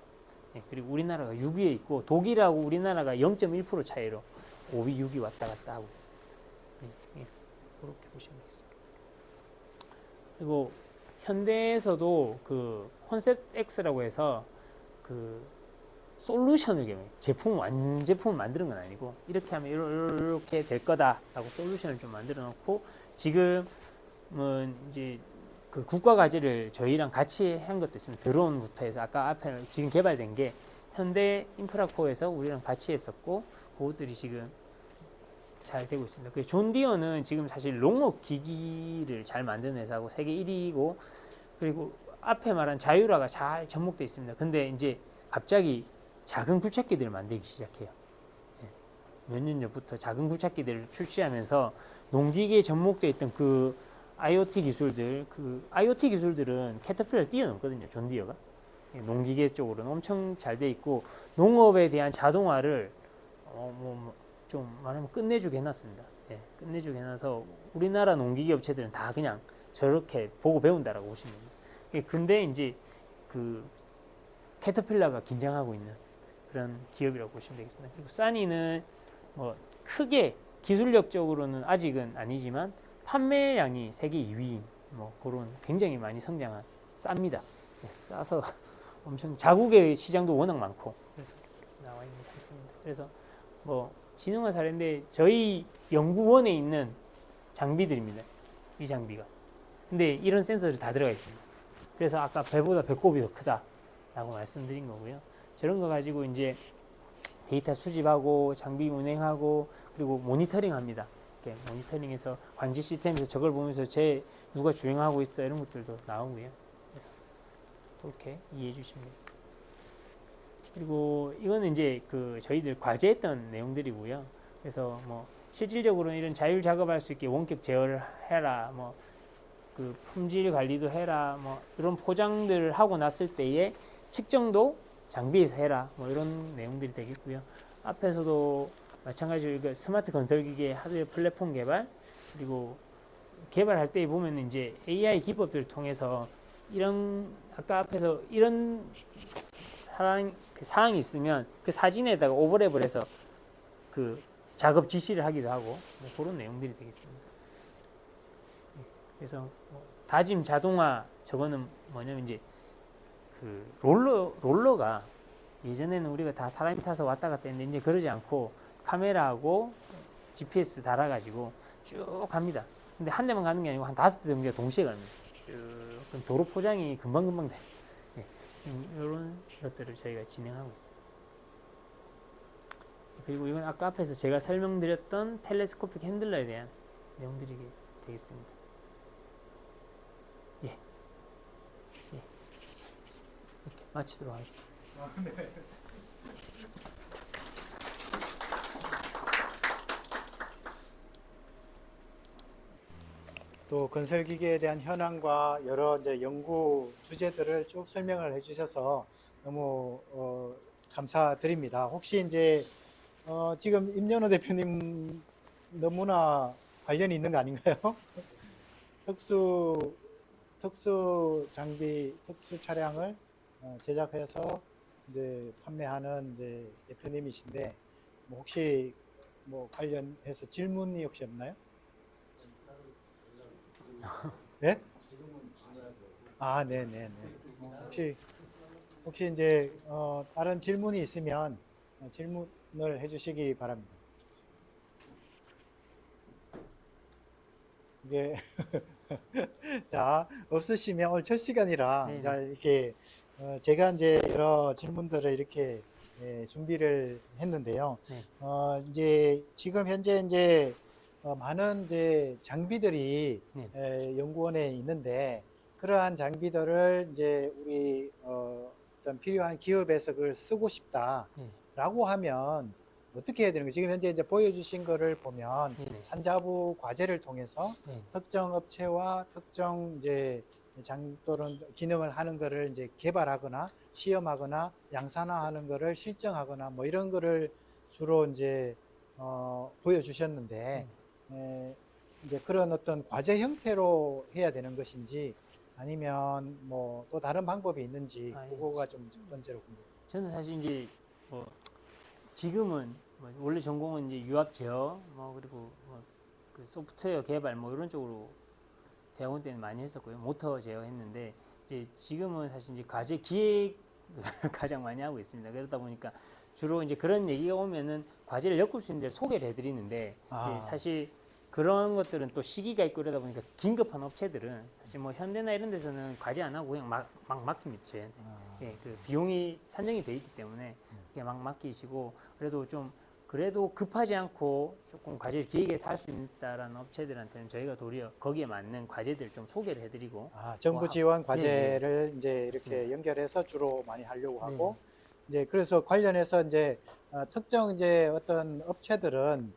그리고 우리나라가 6위에 있고 독일하고 우리나라가 0.1% 차이로 5위, 6위 왔다 갔다 하고 있습니다. 그렇게 보시면 되겠습니다. 그리고 현대에서도 그 콘셉트 X라고 해서 그 솔루션을 완제품을 만드는 건 아니고 이렇게 하면 이렇게 될 거다라고 솔루션을 좀 만들어 놓고 지금은 이제 그 국가 과제를 저희랑 같이 한 것도 있습니다. 드론부터 해서 아까 앞에 지금 개발된 게 현대 인프라코어에서 우리랑 같이 했었고 그것들이 지금 잘 되고 있습니다. 그 존 디어는 지금 사실 농업 기기를 잘 만드는 회사고 세계 1위고 그리고 앞에 말한 자율화가 잘 접목되어 있습니다. 근데 이제 갑자기 작은 굴착기들을 만들기 시작해요. 몇 년 전부터 작은 굴착기들을 출시하면서 농기계에 접목되어 있던 그 IoT 기술들은 캐터필러를 뛰어넘거든요. 존 디어가. 농기계 쪽으로는 엄청 잘 돼 있고 농업에 대한 자동화를 좀 말하면 끝내주게 해놨습니다. 예, 끝내주게 해놔서 우리나라 농기계 업체들은 다 그냥 저렇게 보고 배운다라고 보시면 됩니다. 예, 근데 이제 그 캐터필러가 긴장하고 있는 그런 기업이라고 보시면 되겠습니다. 그리고 싸니는 뭐 크게 기술력적으로는 아직은 아니지만 판매량이 세계 2위인 뭐 그런 굉장히 많이 성장한 쌉니다. 예, 싸서 엄청 자국의 시장도 워낙 많고 그래서 나와 있는 상품입니다. 그래서 뭐 진흥화 사례인데 저희 연구원에 있는 장비들입니다. 이 장비가. 근데 이런 센서들이 다 들어가 있습니다. 그래서 아까 배보다 배꼽이 더 크다라고 말씀드린 거고요. 저런 거 가지고 이제 데이터 수집하고 장비 운행하고 그리고 모니터링 합니다. 이렇게 모니터링해서 관제 시스템에서 저걸 보면서 누가 주행하고 있어 이런 것들도 나오고요. 그래서 그렇게 이해해 주시면 됩니다. 그리고 이거는 이제 그 저희들 과제했던 내용들이고요. 그래서 뭐 실질적으로는 이런 자율 작업할 수 있게 원격 제어를 해라, 뭐 그 품질 관리도 해라, 뭐 이런 포장들을 하고 났을 때의 측정도 장비에서 해라, 뭐 이런 내용들이 되겠고요. 앞에서도 마찬가지로 스마트 건설기계 하드웨어 플랫폼 개발 그리고 개발할 때 보면 이제 AI 기법들을 통해서 이런 아까 앞에서 이런 사항이 있으면 그 사진에다가 오버랩을 해서 그 작업 지시를 하기도 하고 뭐 그런 내용들이 되겠습니다. 그래서 뭐 다짐 자동화 저거는 뭐냐면 이제 그 롤러가 예전에는 우리가 다 사람이 타서 왔다 갔다 했는데 이제 그러지 않고 카메라하고 GPS 달아가지고 쭉 갑니다. 근데 한 대만 가는 게 아니고 한 5대 정도가 동시에 갑니다. 쭉 도로 포장이 금방금방 돼. 네, 지금 이런 것들을 저희가 진행하고 있습니다. 그리고 이건 아까 앞에서 제가 설명드렸던 텔레스코픽 핸들러에 대한 내용들이 되겠습니다. 예. 예. 이렇게 마치도록 하겠습니다. 네. 또 건설기계에 대한 현황과 여러 이제 연구 주제들을 쭉 설명을 해주셔서 너무 감사드립니다. 혹시 이제 지금 임연호 대표님 너무나 관련이 있는 거 아닌가요? 특수 장비, 특수 차량을 제작해서 이제 판매하는 이제 대표님이신데 뭐 혹시 뭐 관련해서 질문이 혹시 없나요? 네? 아, 네네네. 혹시 이제 다른 질문이 있으면 질문을 해주시기 바랍니다. 이게 자 없으시면 오늘 첫 시간이라 네네. 잘 이렇게 제가 이제 여러 질문들을 이렇게 준비를 했는데요. 네. 이제 지금 현재 이제 많은 이제 장비들이 네. 연구원에 있는데 그러한 장비들을 이제 우리 어떤 필요한 기업에서 그걸 쓰고 싶다라고 하면 어떻게 해야 되는 거예요? 지금 현재 이제 보여주신 거를 보면 네네. 산자부 과제를 통해서 네. 특정 업체와 특정 이제 또는 기능을 하는 거를 이제 개발하거나 시험하거나 양산화하는 거를 실증하거나 뭐 이런 거를 주로 이제 보여주셨는데 이제 그런 어떤 과제 형태로 해야 되는 것인지 아니면 뭐 또 다른 방법이 있는지 아, 예. 그거가 좀 첫 번째로 궁금해요. 저는 사실 이제 뭐 지금은 뭐 원래 전공은 이제 유압 제어 뭐 그리고 뭐그 소프트웨어 개발 뭐 이런 쪽으로 대학원 때는 많이 했었고요. 모터 제어 했는데 이제 지금은 사실 이제 과제 기획을 가장 많이 하고 있습니다. 그러다 보니까 주로 이제 그런 얘기가 오면은 과제를 엮을 수 있는 데를 소개를 해드리는데 이제 사실 그런 것들은 또 시기가 있고 이러다 보니까 긴급한 업체들은 사실 뭐 현대나 이런 데서는 과제 안 하고 그냥 막 맡깁니다. 저희한테. 예, 그 비용이 산정이 돼 있기 때문에 그냥 막 맡기시고 그래도 좀 그래도 급하지 않고 조금 과제를 기획해서 할 수 있다라는 업체들한테는 저희가 도리어 거기에 맞는 과제들을 좀 소개를 해드리고 정부 지원 네, 과제를 이제 이렇게 맞습니다. 연결해서 주로 많이 하려고 네. 하고 이제 그래서 관련해서 이제 특정 이제 어떤 업체들은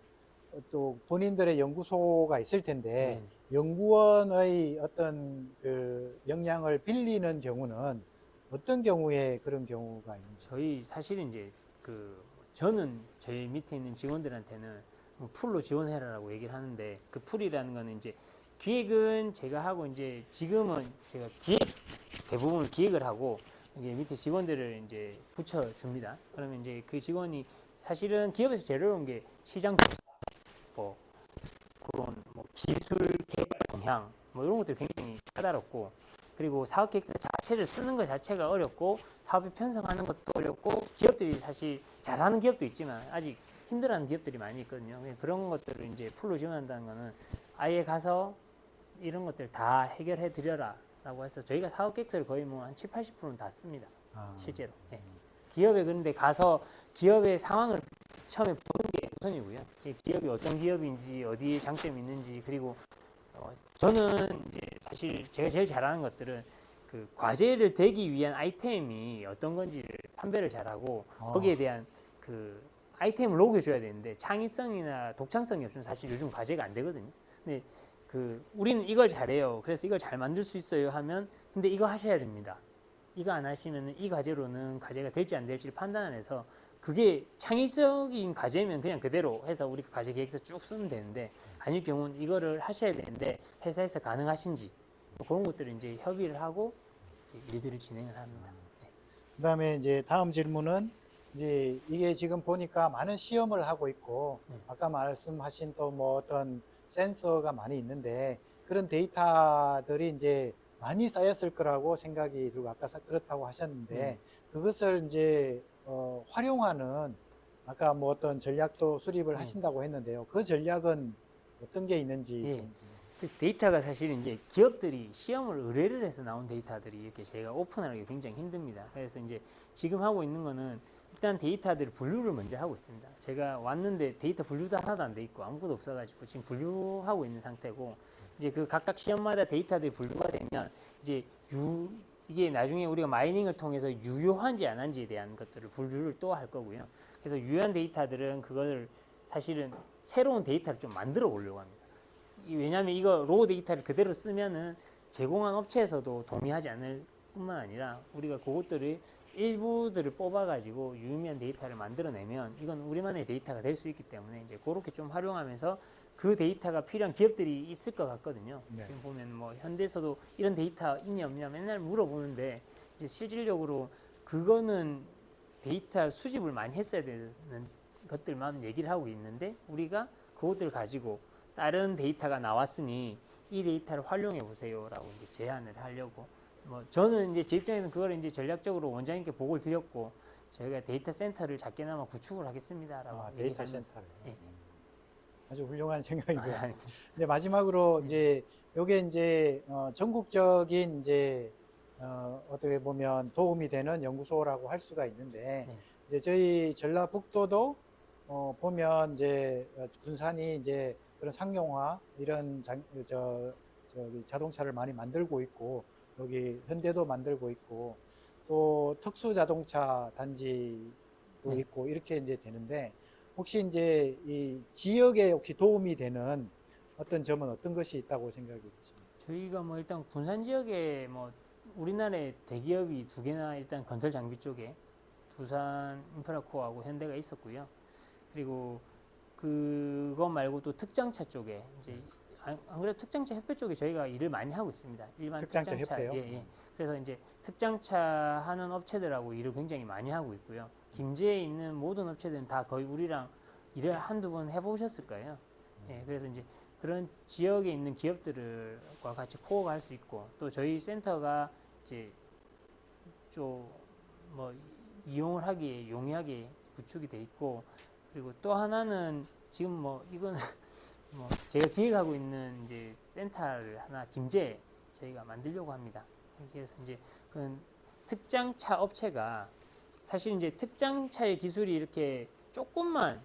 또 본인들의 연구소가 있을 텐데 네. 연구원의 어떤 그 역량을 빌리는 경우는 어떤 경우에 그런 경우가 있는지. 저희 사실은 이제 그 저는 저희 밑에 있는 직원들한테는 뭐 풀로 지원해라라고 얘기를 하는데 그 풀이라는 거는 이제 기획은 제가 하고 이제 지금은 제가 대부분 기획을 하고 이게 밑에 직원들을 이제 붙여줍니다. 그러면 이제 그 직원이 사실은 기업에서 제일 어려운 게 시장 조사, 뭐 그런 뭐 기술 개발 동향 뭐 이런 것들이 굉장히 까다롭고 그리고 사업 계획서 자체를 쓰는 것 자체가 어렵고 사업에 편성하는 것도 어렵고 기업들이 사실 잘하는 기업도 있지만 아직 힘들어하는 기업들이 많이 있거든요. 그런 것들을 이제 풀로 지원한다는 거는 아예 가서 이런 것들 다 해결해 드려라 라고 해서 저희가 사업 계획서를 거의 뭐 한 7, 80%는 다 씁니다. 실제로. 네. 기업에 그런데 가서 기업의 상황을 처음에 보는 게 우선이고요. 기업이 어떤 기업인지 어디에 장점이 있는지 그리고 저는 이제 사실 제가 제일 잘하는 것들은 그 과제를 대기 위한 아이템이 어떤 건지를 판별을 잘하고 거기에 대한 그 아이템을 녹여줘야 되는데 창의성이나 독창성이 없으면 사실 요즘 과제가 안 되거든요. 근데 그 우리는 이걸 잘해요. 그래서 이걸 잘 만들 수 있어요 하면 근데 이거 하셔야 됩니다. 이거 안 하시면 이 과제로는 과제가 될지 안 될지를 판단을 해서 그게 창의적인 과제면 그냥 그대로 해서 우리가 과제 계획서 쭉 쓰면 되는데 아닐 경우는 이거를 하셔야 되는데 회사에서 가능하신지 뭐 그런 것들을 이제 협의를 하고 이제 일들을 진행을 합니다. 그다음에 이제 다음 질문은 이제 이게 지금 보니까 많은 시험을 하고 있고 아까 말씀하신 또 뭐 어떤 센서가 많이 있는데 그런 데이터들이 이제 많이 쌓였을 거라고 생각이 들고 아까 그렇다고 하셨는데 그것을 이제 활용하는 아까 뭐 어떤 전략도 수립을 하신다고 했는데요. 그 전략은 어떤 게 있는지 예. 좀. 그 데이터가 사실 이제 기업들이 시험을 의뢰를 해서 나온 데이터들이 이렇게 저희가 오픈하기 굉장히 힘듭니다. 그래서 이제 지금 하고 있는 거는 일단 데이터들을 분류를 먼저 하고 있습니다. 제가 왔는데 데이터 분류도 하나도 안 돼 있고 아무것도 없어가지고 지금 분류하고 있는 상태고 이제 그 각각 시험마다 데이터들이 분류가 되면 이제 이게 나중에 우리가 마이닝을 통해서 유효한지 안 한지에 대한 것들을 분류를 또 할 거고요. 그래서 유효한 데이터들은 그걸 사실은 새로운 데이터를 좀 만들어 보려고 합니다. 왜냐하면 이거 로우 데이터를 그대로 쓰면은 제공한 업체에서도 동의하지 않을 뿐만 아니라 우리가 그것들을 일부들을 뽑아가지고 유의미한 데이터를 만들어내면 이건 우리만의 데이터가 될 수 있기 때문에 이제 그렇게 좀 활용하면서 그 데이터가 필요한 기업들이 있을 것 같거든요. 네. 지금 보면 뭐 현대에서도 이런 데이터 있냐 없냐 맨날 물어보는데 이제 실질적으로 그거는 데이터 수집을 많이 했어야 되는 것들만 얘기를 하고 있는데 우리가 그것들을 가지고 다른 데이터가 나왔으니 이 데이터를 활용해 보세요라고 이제 제안을 하려고 뭐 저는 이제 제 입장에서는 그걸 이제 전략적으로 원장님께 보고를 드렸고 저희가 데이터 센터를 작게나마 구축을 하겠습니다라고 데이터 얘기하면서 센터를. 예. 아주 훌륭한 생각인 것 아니, 같습니다. 이제 마지막으로 이제 요게 이제 전국적인 이제 어떻게 보면 도움이 되는 연구소라고 할 수가 있는데 네. 이제 저희 전라북도도 보면 이제 군산이 이제 그런 상용화 이런 저기 자동차를 많이 만들고 있고 여기 현대도 만들고 있고 또 특수 자동차 단지도 네. 있고 이렇게 이제 되는데 혹시 이제 이 지역에 혹시 도움이 되는 어떤 점은 어떤 것이 있다고 생각이 드십니까? 저희가 뭐 일단 군산 지역에 뭐 우리나라에 대기업이 두 개나 일단 건설 장비 쪽에 두산 인프라코어하고 현대가 있었고요. 그리고 그거 말고 또 특장차 쪽에 이제 안 그래도 특장차 협회 쪽에 저희가 일을 많이 하고 있습니다. 일반 특장차 협회요? 예, 예. 그래서 이제 특장차 하는 업체들하고 일을 굉장히 많이 하고 있고요. 김제에 있는 모든 업체들은 다 거의 우리랑 일을 한두 번 해보셨을 거예요. 예, 그래서 이제 그런 지역에 있는 기업들과 같이 코어가 할 수 있고 또 저희 센터가 이제 좀 뭐 이용을 하기에 용이하게 구축이 돼 있고 그리고 또 하나는 지금 뭐 이건 뭐 제가 기획하고 있는 이제 센터를 하나 김제에 저희가 만들려고 합니다. 그래서 이제 그 특장차 업체가 사실 이제 특장차의 기술이 이렇게 조금만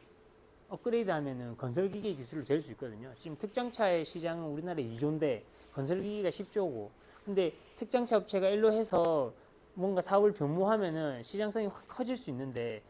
업그레이드 하면은 건설기계 기술로 될 수 있거든요. 지금 특장차의 시장은 우리나라에 2조인데 건설기계가 10조고 근데 특장차 업체가 일로 해서 뭔가 사업을 변모하면은 시장성이 확 커질 수 있는데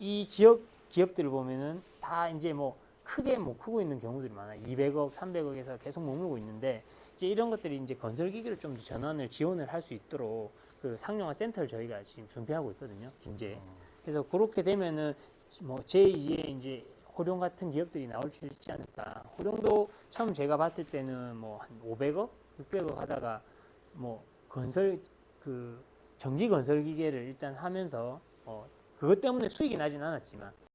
이 지역 기업들을 보면은 다 이제 뭐 크게 못 크고 있는 경우들이 많아요. 200억, 300억에서 계속 머물고 있는데 이제 이런 것들이 이제 건설기계를 좀 더 전환을 지원을 할 수 있도록 그 상용화 센터를 저희가 지금 준비하고 있거든요. 김제에. 그래서 그렇게 되면은 뭐 제2의 이제 호룡 같은 기업들이 나올 수 있지 않을까. 호룡도 처음 제가 봤을 때는 뭐 한 500억, 600억 하다가 뭐 건설 그 전기 건설 기계를 일단 하면서 그것 때문에 수익이 나진 않았지만